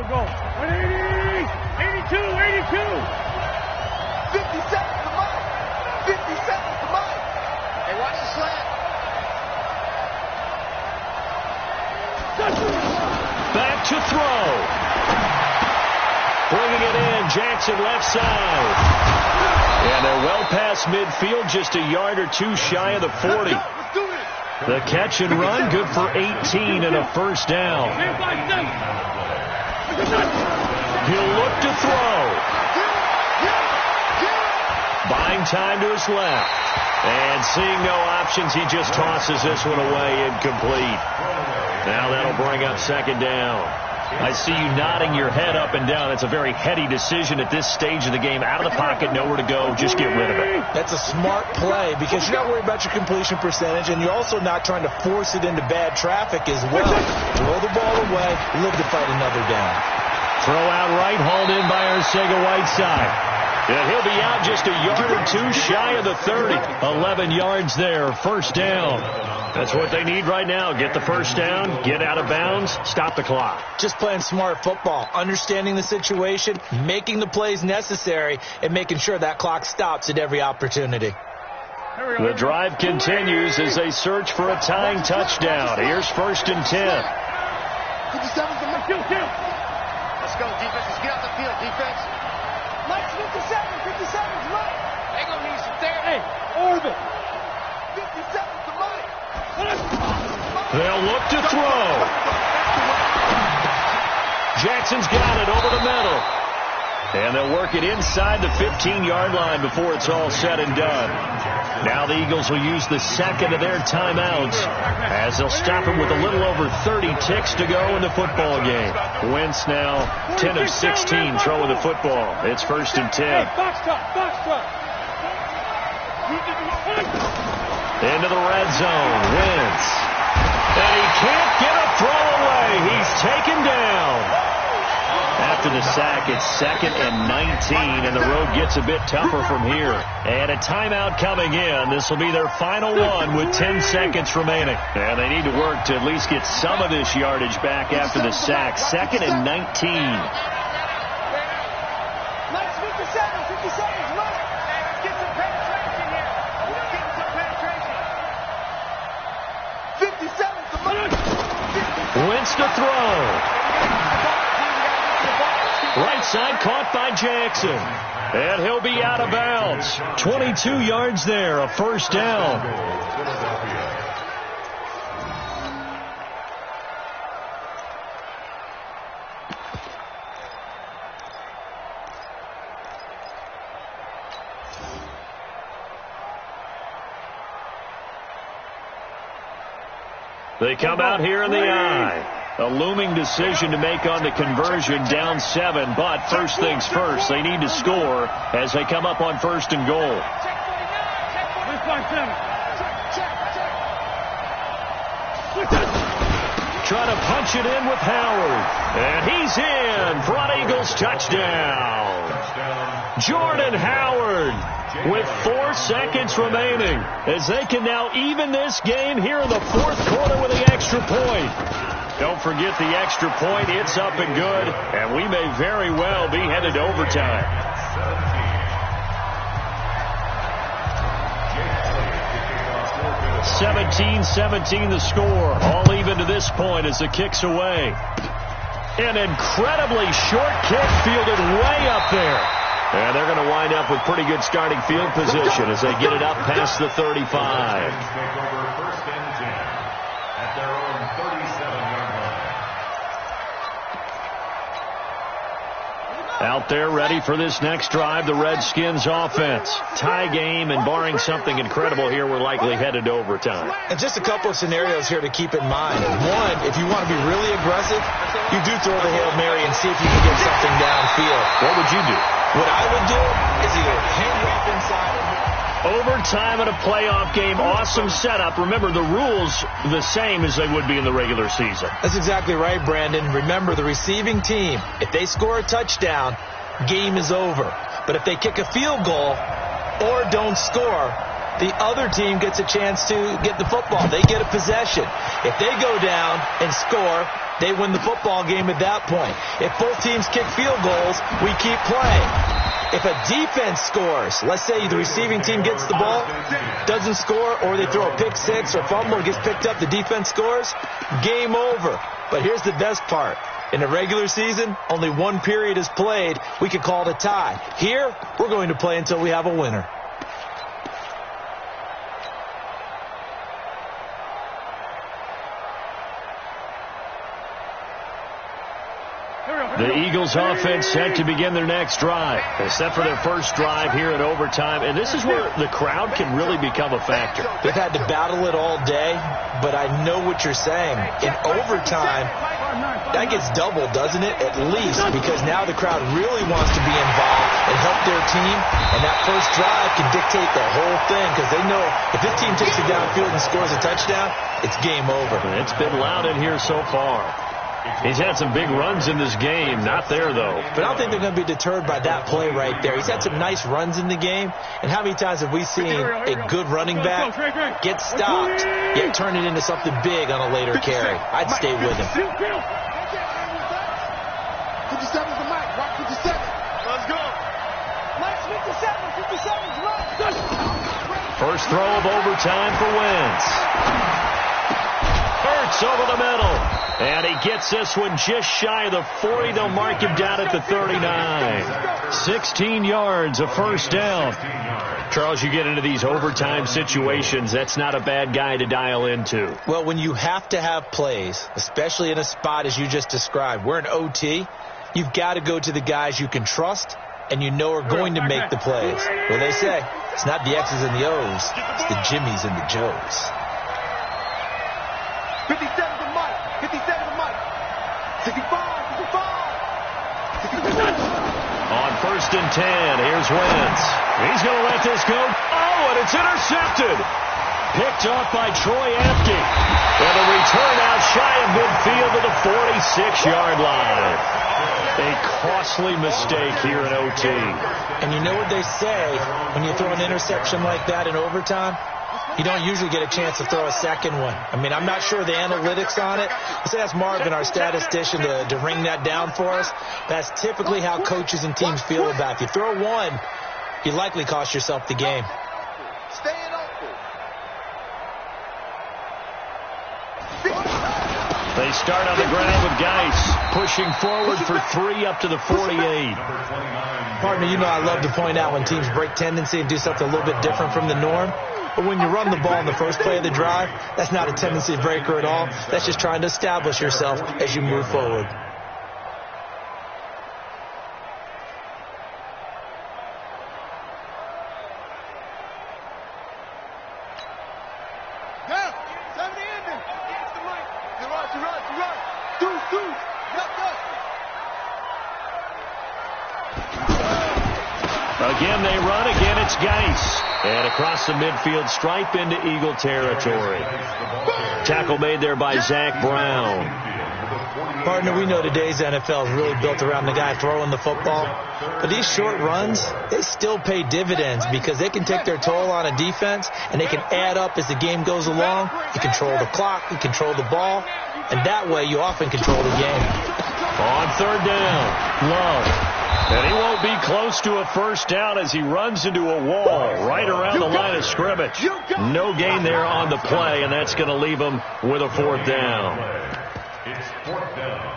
Go. 180. 82. 57 to Mike. 57. Bringing it in, Jackson left side. And they're well past midfield, just a yard or two shy of the 40. The catch and run, good for 18 and a first down. He'll look to throw. Buying time to his left. And seeing no options, he just tosses this one away, incomplete. Now that'll bring up second down. I see you nodding your head up and down. It's a very heady decision at this stage of the game. Out of the pocket, nowhere to go. Just get rid of it. That's a smart play because you're not worried about your completion percentage, and you're also not trying to force it into bad traffic as well. Throw the ball away, live to fight another down. Throw out right, hauled in by Arcega-Whiteside. And he'll be out just a yard or two shy of the 30. 11 yards there, first down. That's what they need right now. Get the first down, get out of bounds, stop the clock. Just playing smart football, understanding the situation, making the plays necessary, and making sure that clock stops at every opportunity. The drive continues as they search for a tying touchdown. Here's 1st and 10. 57's the middle. Let's go, defense. Let's get out the field, defense. Mike's 57's right. They gonna need some therapy. Hey, orbit. 57's the right. They'll look to throw. Jackson's got it over the middle. And they'll work it inside the 15-yard line before it's all said and done. Now the Eagles will use the second of their timeouts as they'll stop him with a little over 30 ticks to go in the football game. Wentz now 10 of 16 throwing the football. It's 1st and 10. Box truck. Into the red zone. Wentz. And he can't get a throw away. He's taken down. After the sack, it's 2nd and 19, and the road gets a bit tougher from here. And a timeout coming in. This will be their final one with 10 seconds remaining. And they need to work to at least get some of this yardage back after the sack. 2nd and 19. Mike's 57's right. Get some penetration here. Get some penetration. 57's the right. Wentz to throw. Right side caught by Jackson. And he'll be out of bounds. 22 yards there, a first down. They come out here in the eye. A looming decision to make on the conversion, down 7, but first things first, they need to score as they come up on 1st and goal. Trying to punch it in with Howard, and he's in. Front Eagles touchdown. Jordan Howard with 4 seconds remaining as they can now even this game here in the 4th quarter with the extra point. Don't forget the extra point. It's up and good, and we may very well be headed to overtime. 17-17 the score. All even to this point as the kick's away. An incredibly short kick fielded way up there. And they're going to wind up with pretty good starting field position as they get it up past the 35. Out there ready for this next drive, the Redskins offense. Tie game, and barring something incredible here, we're likely headed to overtime. And just a couple of scenarios here to keep in mind. One, if you want to be really aggressive, you do throw the Hail Mary and see if you can get something downfield. What would you do? What I would do is either hand off inside. Overtime in a playoff game, awesome setup. Remember, the rules the same as they would be in the regular season. That's exactly right, Brandon. Remember, the receiving team, if they score a touchdown, game is over. But if they kick a field goal or don't score, the other team gets a chance to get the football. They get a possession. If they go down and score, they win the football game at that point. If both teams kick field goals, we keep playing. If a defense scores, let's say the receiving team gets the ball, doesn't score, or they throw a pick six or fumble, gets picked up, the defense scores, game over. But here's the best part. In the regular season, only one period is played. We could call it a tie. Here, we're going to play until we have a winner. The Eagles offense set to begin their next drive, except for their first drive here in overtime. And this is where the crowd can really become a factor. They've had to battle it all day, but I know what you're saying. In overtime, that gets doubled, doesn't it? At least, because now the crowd really wants to be involved and help their team. And that first drive can dictate the whole thing, because they know if this team takes it downfield and scores a touchdown, it's game over. It's been loud in here so far. He's had some big runs in this game. Not there, though. But I don't think they're going to be deterred by that play right there. He's had some nice runs in the game. And how many times have we seen a good running back get stopped, yet turn it into something big on a later carry? I'd stay with him. 57 is the mic. Watch 57. Let's go. Mike's 57. 57's right. First throw of overtime for Wentz. Hurts over the middle. And he gets this one just shy of the 40. They'll mark him down at the 39. 16 yards, a first down. Charles, you get into these overtime situations, that's not a bad guy to dial into. Well, when you have to have plays, especially in a spot as you just described, we're in OT, you've got to go to the guys you can trust and you know are going to make the plays. Well, they say it's not the X's and the O's, it's the Jimmies and the Joes. 57 to Mike. 57 to Mike. 65. On first and 10, here's Wentz. He's going to let this go. Oh, and it's intercepted. Picked off by Troy Apke. And a return out shy of midfield to the 46-yard line. A costly mistake here in OT. And you know what they say when you throw an interception like that in overtime? You don't usually get a chance to throw a second one. I mean, I'm not sure the analytics on it. Let's ask Marvin, our statistician, to ring that down for us. That's typically how coaches and teams feel about it. If you throw one, you likely cost yourself the game. Staying open. They start on the ground with Geis pushing forward for 3 up to the 48. Pardon me, you know I love to point out when teams break tendency and do something a little bit different from the norm. But when you run the ball in the first play of the drive, that's not a tendency breaker at all. That's just trying to establish yourself as you move forward. Down. 70 ending. Against the right. To run. Deuce. Again, they run. Again, it's Geis. And across the midfield stripe into Eagle territory. Tackle made there by Zach Brown. Partner, we know today's NFL is really built around the guy throwing the football. But these short runs, they still pay dividends because they can take their toll on a defense and they can add up as the game goes along. You control the clock, you control the ball, and that way you often control the game. On third down, Love. And he won't be close to a first down as he runs into a wall right around the line of scrimmage. No gain there on the play, and that's going to leave him with a fourth down. It's fourth down.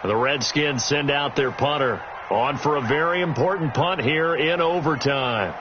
The Redskins send out their punter on for a very important punt here in overtime.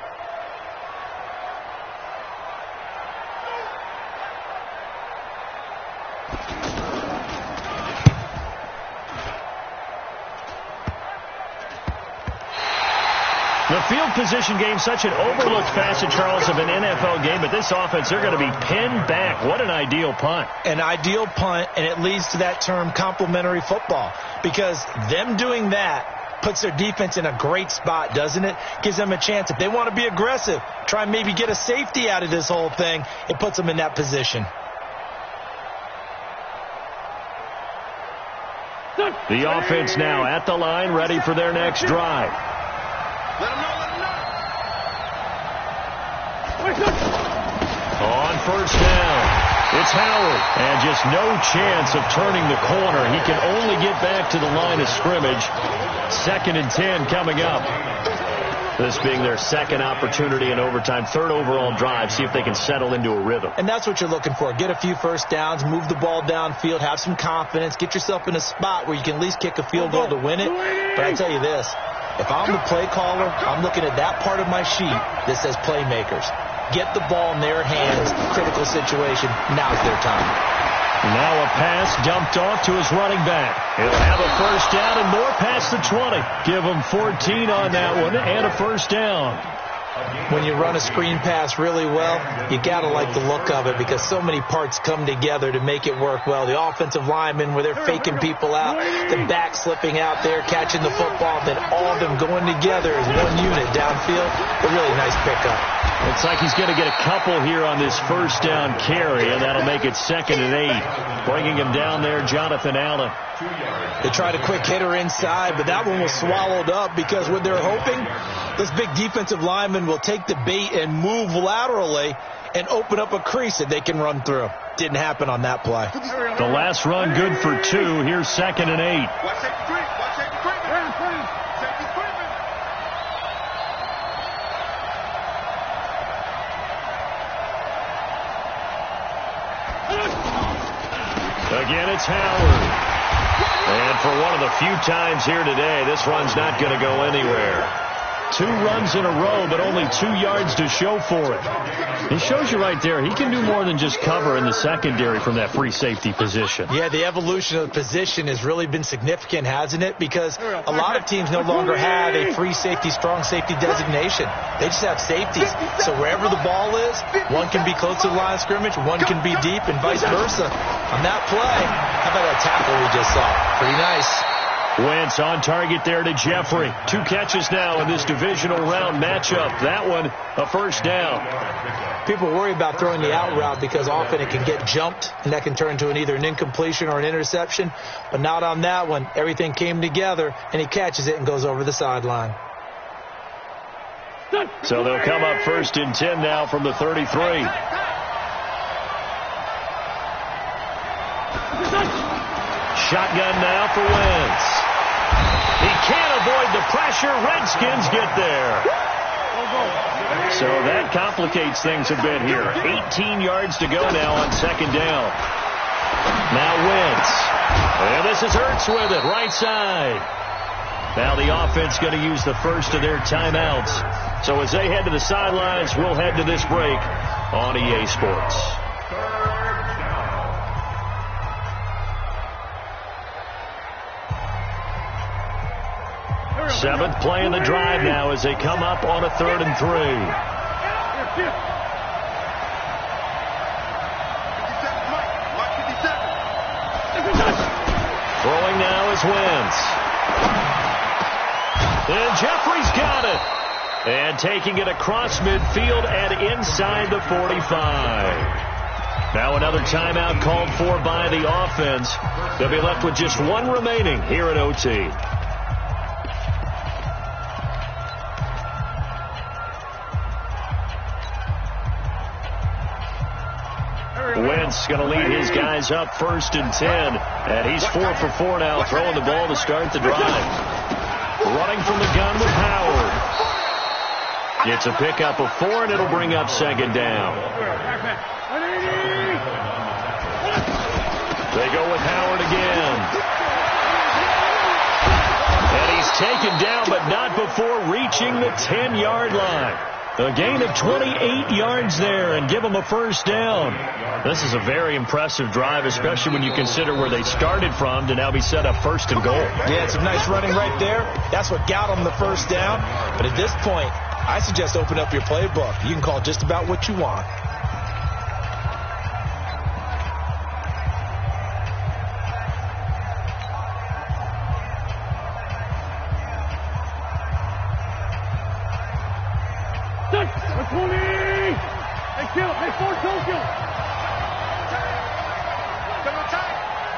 The field position game, such an overlooked facet, Charles, of an NFL game, but this offense, they're going to be pinned back. What an ideal punt. An ideal punt, and it leads to that term complementary football, because them doing that puts their defense in a great spot, doesn't it? Gives them a chance. If they want to be aggressive, try and maybe get a safety out of this whole thing, it puts them in that position. The offense now at the line, ready for their next drive. Let him know. On first down, It's Howard, and just no chance of turning the corner. He can only get back to the line of scrimmage. 2nd and 10 coming up. This being their second opportunity in overtime, 3rd overall drive. See if they can settle into a rhythm. And that's what you're looking for. Get a few first downs, move the ball downfield, have some confidence, get yourself in a spot where you can at least kick a field goal to win it. But I tell you this, if I'm the play caller, I'm looking at that part of my sheet that says playmakers. Get the ball in their hands, critical situation, now's their time. Now a pass dumped off to his running back. He'll have a first down and more past the 20. Give him 14 on that one and a first down. When you run a screen pass really well, you got to like the look of it because so many parts come together to make it work well. The offensive linemen where they're faking people out, the back slipping out there, catching the football, then all of them going together as one unit downfield. A really nice pickup. Looks like he's going to get a couple here on this first down carry, and that'll make it 2nd and 8. Bringing him down there, Jonathan Allen. They tried a quick hitter inside, but that one was swallowed up because what they're hoping, this big defensive lineman will take the bait and move laterally and open up a crease that they can run through. Didn't happen on that play. The last run good for 2. Here's 2nd and 8. Watch safety treatment. Watch safety treatment. Safety treatment. Again, it's Howard. And for one of the few times here today, this run's not going to go anywhere. 2 runs in a row, but only 2 yards to show for it. He shows you right there, he can do more than just cover in the secondary from that free safety position. Yeah, the evolution of the position has really been significant, hasn't it? Because a lot of teams no longer have a free safety, strong safety designation. They just have safeties. So wherever the ball is, one can be close to the line of scrimmage, one can be deep, and vice versa. On that play, how about that tackle we just saw? Pretty nice. Wentz on target there to Jeffrey. 2 catches now in this divisional round matchup. That one, a first down. People worry about throwing the out route because often it can get jumped, and that can turn into either an incompletion or an interception. But not on that one. Everything came together, and he catches it and goes over the sideline. So they'll come up 1st and 10 now from the 33. Shotgun now for Wentz. He can't avoid the pressure. Redskins get there. So that complicates things a bit here. 18 yards to go now on 2nd down. Now Wentz. And this is Hurts with it, right side. Now the offense going to use the first of their timeouts. So as they head to the sidelines, we'll head to this break on EA Sports. 7th play in the drive now as they come up on a 3rd and 3. Throwing now is Wentz. And Jeffrey's got it. And taking it across midfield and inside the 45. Now another timeout called for by the offense. They'll be left with just 1 remaining here at OT. Wentz going to lead his guys up 1st and 10. And he's 4 for 4 now, throwing the ball to start the drive. Running from the gun with Howard. Gets a pickup of 4, and it'll bring up 2nd down. They go with Howard again. And he's taken down, but not before reaching the 10-yard line. A gain of 28 yards there and give them a first down. This is a very impressive drive, especially when you consider where they started from to now be set up 1st and goal. Yeah, some nice running right there. That's what got them the first down. But at this point, I suggest open up your playbook. You can call just about what you want.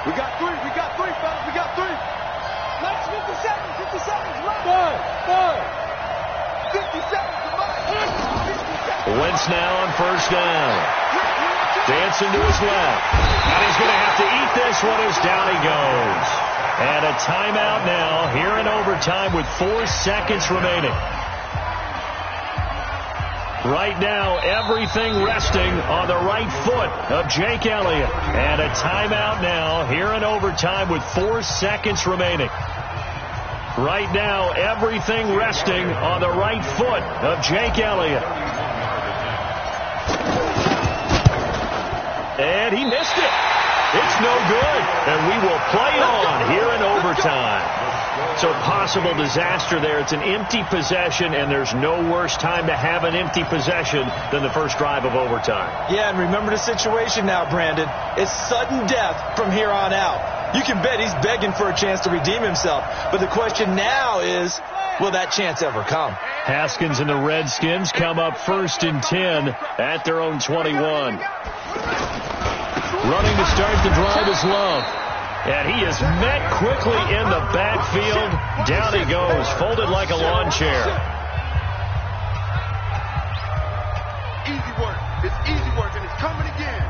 We got 3, fellas, we got 3. Let's 50 seconds left. 50 seconds left. Wentz now on 1st down. Dancing to his left. And he's going to have to eat this one as down he goes. And a timeout now here in overtime with 4 seconds remaining. Right now, everything resting on the right foot of Jake Elliott. And a timeout now here in overtime with 4 seconds remaining. Right now, everything resting on the right foot of Jake Elliott. And he missed it. It's no good. And we will play on here in overtime. So possible disaster there. It's an empty possession, and there's no worse time to have an empty possession than the first drive of overtime. Yeah, and remember the situation now, Brandon. It's sudden death from here on out. You can bet he's begging for a chance to redeem himself. But the question now is, will that chance ever come? Haskins and the Redskins come up 1st and 10 at their own 21. Running to start the drive is Love. And he is met quickly in the backfield. Down he goes, folded like a lawn chair. Easy work. It's easy work, and it's coming again.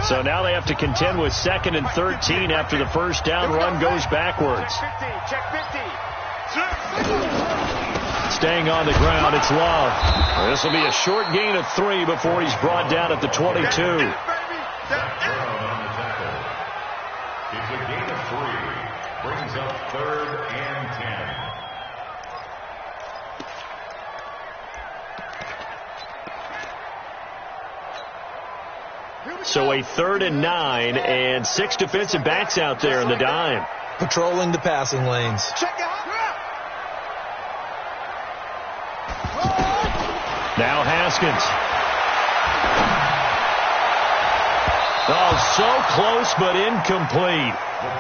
So now they have to contend with 2nd and 13 after the first down run goes backwards. Staying on the ground, it's Love. This will be a short gain of 3 before he's brought down at the 22. It's a gain of 3. Brings up 3rd and 10. So a 3rd and 9 and 6 defensive backs out there in the dime. Patrolling the passing lanes. Now Haskins. Oh, so close but incomplete.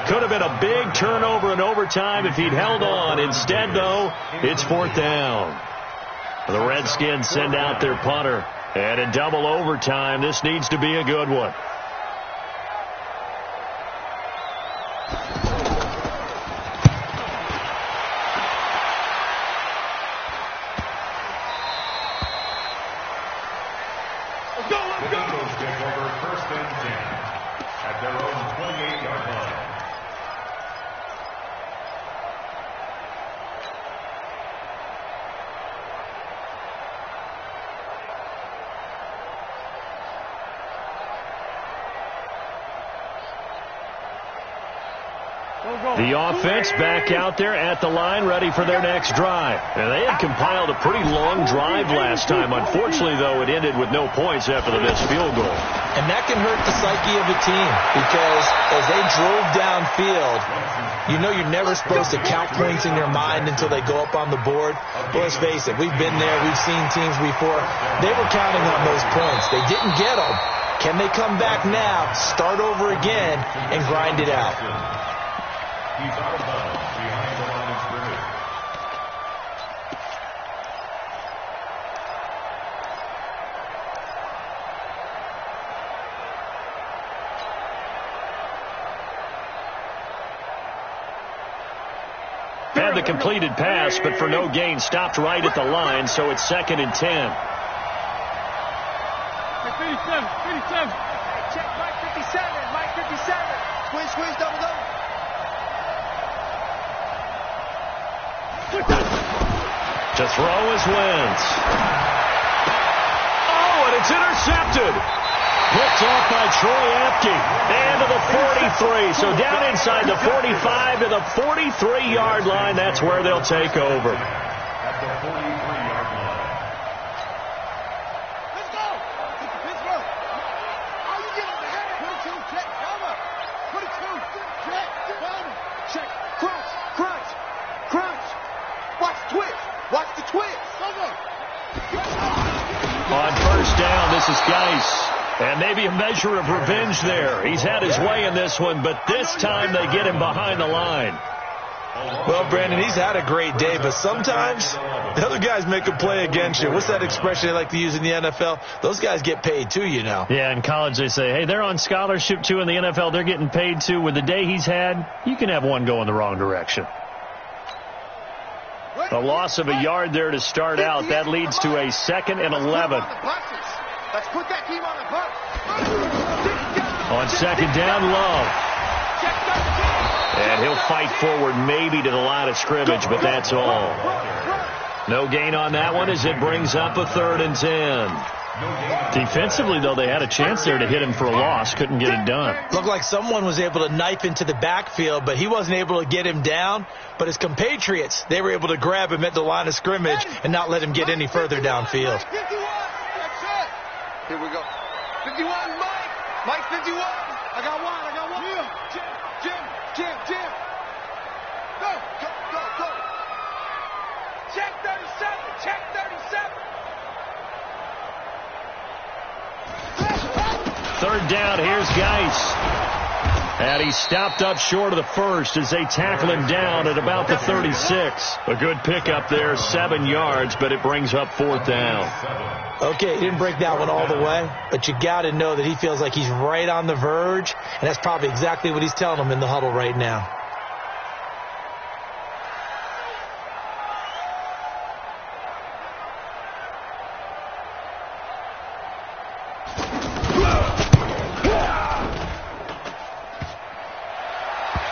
Could have been a big turnover in overtime if he'd held on. Instead, though, it's 4th down. The Redskins send out their punter. And in double overtime, this needs to be a good one. Let's go. The Eagles take over 1st and 10 at their own 28-yard line. The offense back out there at the line, ready for their next drive. And they had compiled a pretty long drive last time. Unfortunately, though, it ended with no points after the missed field goal. And that can hurt the psyche of a team because as they drove downfield, you know you're never supposed to count points in your mind until they go up on the board. But let's face it, we've been there. We've seen teams before. They were counting on those points. They didn't get them. Can they come back now, start over again, and grind it out? He's out of bounds behind the line of scrimmage. Had the completed pass, but for no gain, stopped right at the line, so it's 2nd and 10. 57. Check Mike 57. Mike 57. Squeeze, double. To throw is Wentz. Oh, and it's intercepted. Picked off by Troy Apke. And to the 43. So down inside the 45 to the 43-yard line. That's where they'll take over. At the 43-yard line. Let's go. Let's go. How you get on the head? 22, check, cover. 22, check, cover. Check, crunch. Watch the twist. Watch the twist. On first down, this is Geis. And maybe a measure of revenge there. He's had his way in this one, but this time they get him behind the line. Well, Brandon, he's had a great day, but sometimes the other guys make a play against you. What's that expression they like to use in the NFL? Those guys get paid too, you know. Yeah, in college they say, hey, they're on scholarship too. In the NFL, they're getting paid too. With the day he's had, you can have one go in the wrong direction. A loss of a yard there to start out. That leads to a 2nd and 11. Let's put that team on the bus. On 2nd down, Love. And he'll fight forward maybe to the line of scrimmage, but that's all. No gain on that one as it brings up a 3rd and 10. Defensively, though, they had a chance there to hit him for a loss. Couldn't get it done. Looked like someone was able to knife into the backfield, but he wasn't able to get him down. But his compatriots, they were able to grab him at the line of scrimmage and not let him get any further downfield. Here we go. 51, Mike. Mike 51. I got one. Jim. Go. Check 37. 3rd down, here's Geis. And he's stopped up short of the first as they tackle him down at about the 36. A good pickup there, 7 yards, but it brings up 4th down. Okay, he didn't break that one all the way, but you got to know that he feels like he's right on the verge, and that's probably exactly what he's telling them in the huddle right now.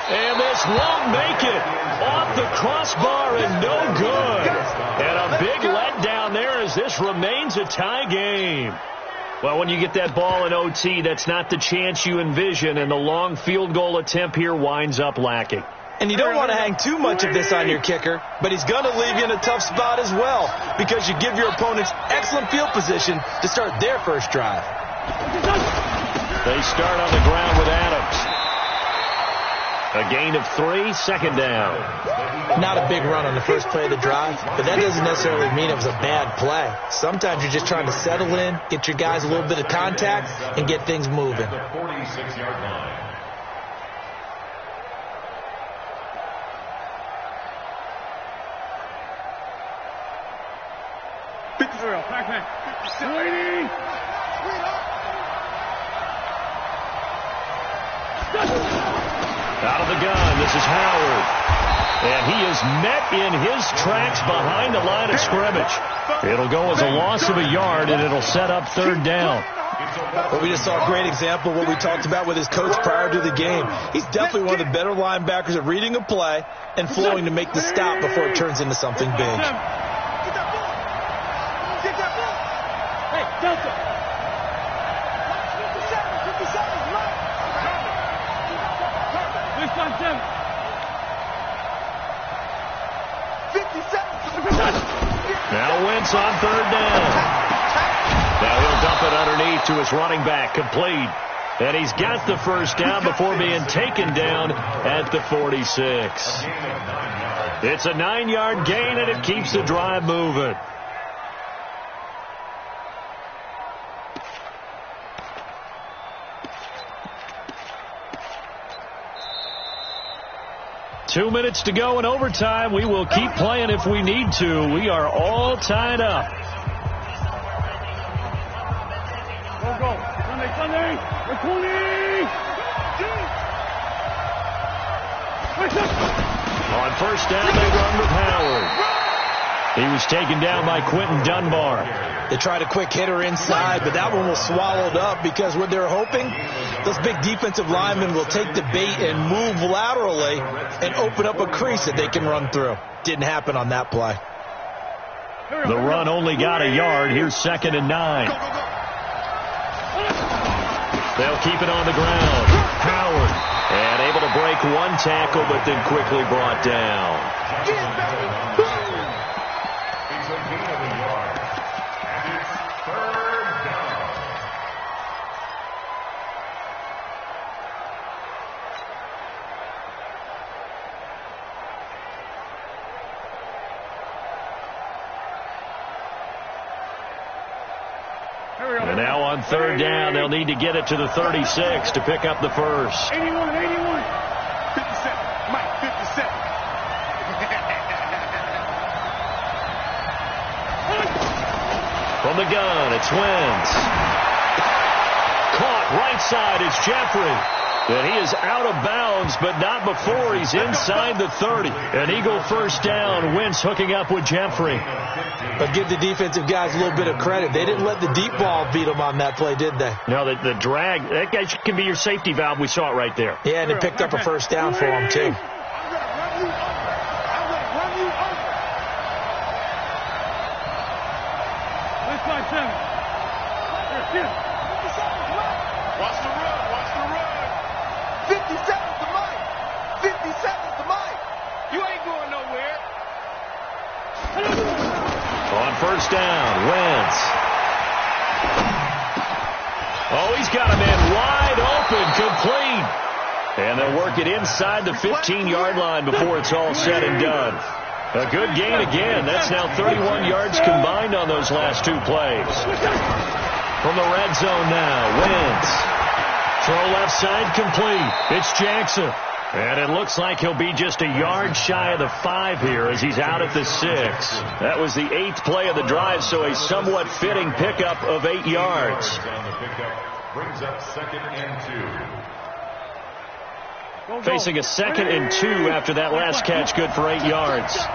And this won't make it. Off the crossbar and no good. And a big letdown there as this remains a tie game. Well, when you get that ball in OT, that's not the chance you envision, and the long field goal attempt here winds up lacking. And you don't want to hang too much of this on your kicker, but he's going to leave you in a tough spot as well because you give your opponents excellent field position to start their first drive. They start on the ground with Adams. A gain of 3, 2nd down. Not a big run on the first play of the drive, but that doesn't necessarily mean it was a bad play. Sometimes you're just trying to settle in, get your guys a little bit of contact, and get things moving. 46-yard line. Out of the gun, this is Howard. And he is met in his tracks behind the line of scrimmage. It'll go as a loss of a yard, and it'll set up 3rd down. Well, we just saw a great example of what we talked about with his coach prior to the game. He's definitely one of the better linebackers at reading a play and flowing to make the stop before it turns into something big. Hey, Delta. 57. Now Wentz on 3rd down. Now he'll dump it underneath to his running back, complete. And he's got the 1st down before being taken down at the 46. It's a 9-yard gain, and it keeps the drive moving. Two minutes to go in overtime. We will keep playing if we need to. We are all tied up. Go. Sunday. On 1st down, they run with Howard. He was taken down by Quentin Dunbar. They tried a quick hitter inside, but that one was swallowed up because what they're hoping, those big defensive linemen will take the bait and move laterally and open up a crease that they can run through. Didn't happen on that play. The run only got a yard. Here's 2nd and 9. They'll keep it on the ground. Howard, and able to break one tackle, but then quickly brought down. It's a gain of a yard. And it's 3rd down. And now on 3rd down, they'll need to get it to the 36 to pick up the first. 81. 57. Mike, 57. From the gun, it's Wentz. Caught right side is Jeffrey. And he is out of bounds, but not before he's inside the 30. An Eagle first down. Wentz hooking up with Jeffrey. But give the defensive guys a little bit of credit. They didn't let the deep ball beat them on that play, did they? No, the drag, that guy can be your safety valve. We saw it right there. Yeah, and it picked up a first down for him, too. Watch the run. 57's the mic. 57's the mic. You ain't going nowhere. On first down, Wentz. Oh, he's got a man wide open, complete. And they'll work it inside the 15-yard line before it's all said and done. A good gain again. That's now 31 yards combined on those last two plays. From the red zone now, Wentz. Throw left side complete. It's Jackson. And it looks like he'll be just a yard shy of the 5 here as he's out at the 6. That was the 8th play of the drive, so a somewhat fitting pickup of 8 yards. Brings up 2nd and 2. Facing a 2nd and 2 after that last catch, good for 8 yards. Check.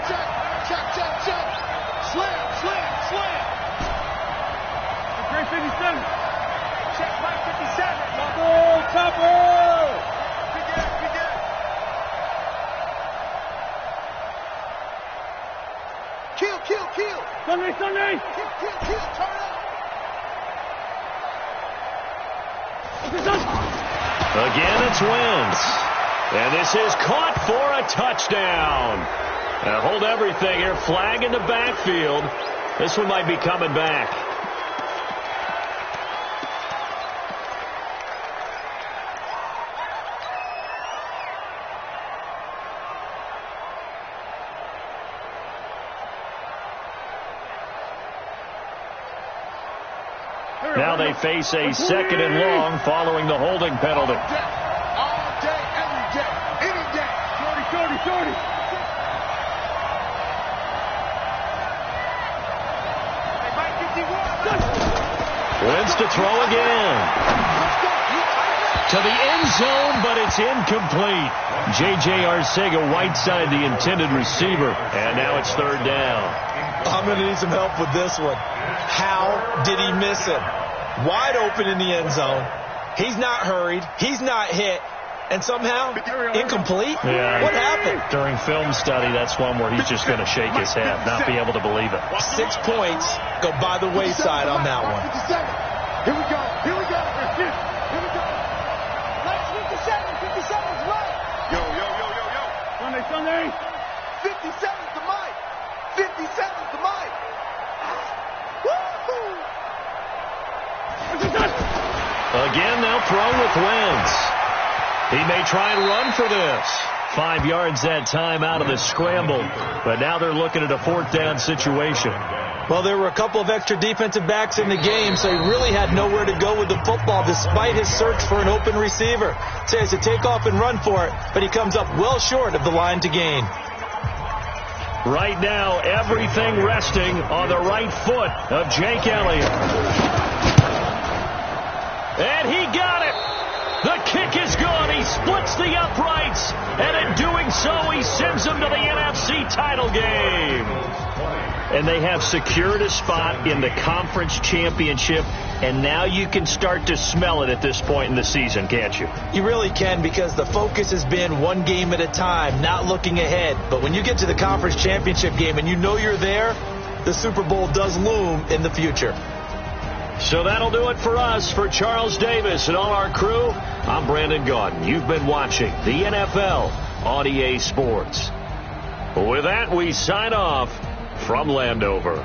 Slam. Great 57. Check right 57. Topper. Big ass. Kill. Sunday. Kill. Turn up. Again, it's Wentz. And this is caught for a touchdown. Now hold everything here. Flag in the backfield. This one might be coming back. Now they face a 2nd and long following the holding penalty. All day, every day, any day. Shorty. Wentz to throw again. To the end zone, but it's incomplete. J.J. Arcega-Whiteside, the intended receiver. And now it's 3rd down. I'm going to need some help with this one. How did he miss him? Wide open in the end zone. He's not hurried. He's not hit. And somehow, incomplete? Yeah. What happened? During film study, that's one where he's just going to shake his head, not be able to believe it. 6 points go by the wayside on that one. Here we go. Let's 57's right. Yo. Sunday. 57's the mic. 57's the mic. Woo-hoo. Again, they'll throw with Wentz. He may try and run for this. 5 yards that time out of the scramble. But now they're looking at a 4th down situation. Well, there were a couple of extra defensive backs in the game, so he really had nowhere to go with the football despite his search for an open receiver. So he has to take off and run for it, but he comes up well short of the line to gain. Right now, everything resting on the right foot of Jake Elliott. And he got it. The kick is gone. He splits the uprights. And in doing so, he sends them to the NFC title game. And they have secured a spot in the conference championship. And now you can start to smell it at this point in the season, can't you? You really can, because the focus has been one game at a time, not looking ahead. But when you get to the conference championship game and you know you're there, the Super Bowl does loom in the future. So that'll do it for us. For Charles Davis and all our crew, I'm Brandon Gaudin. You've been watching the NFL on EA Sports. With that, we sign off from Landover.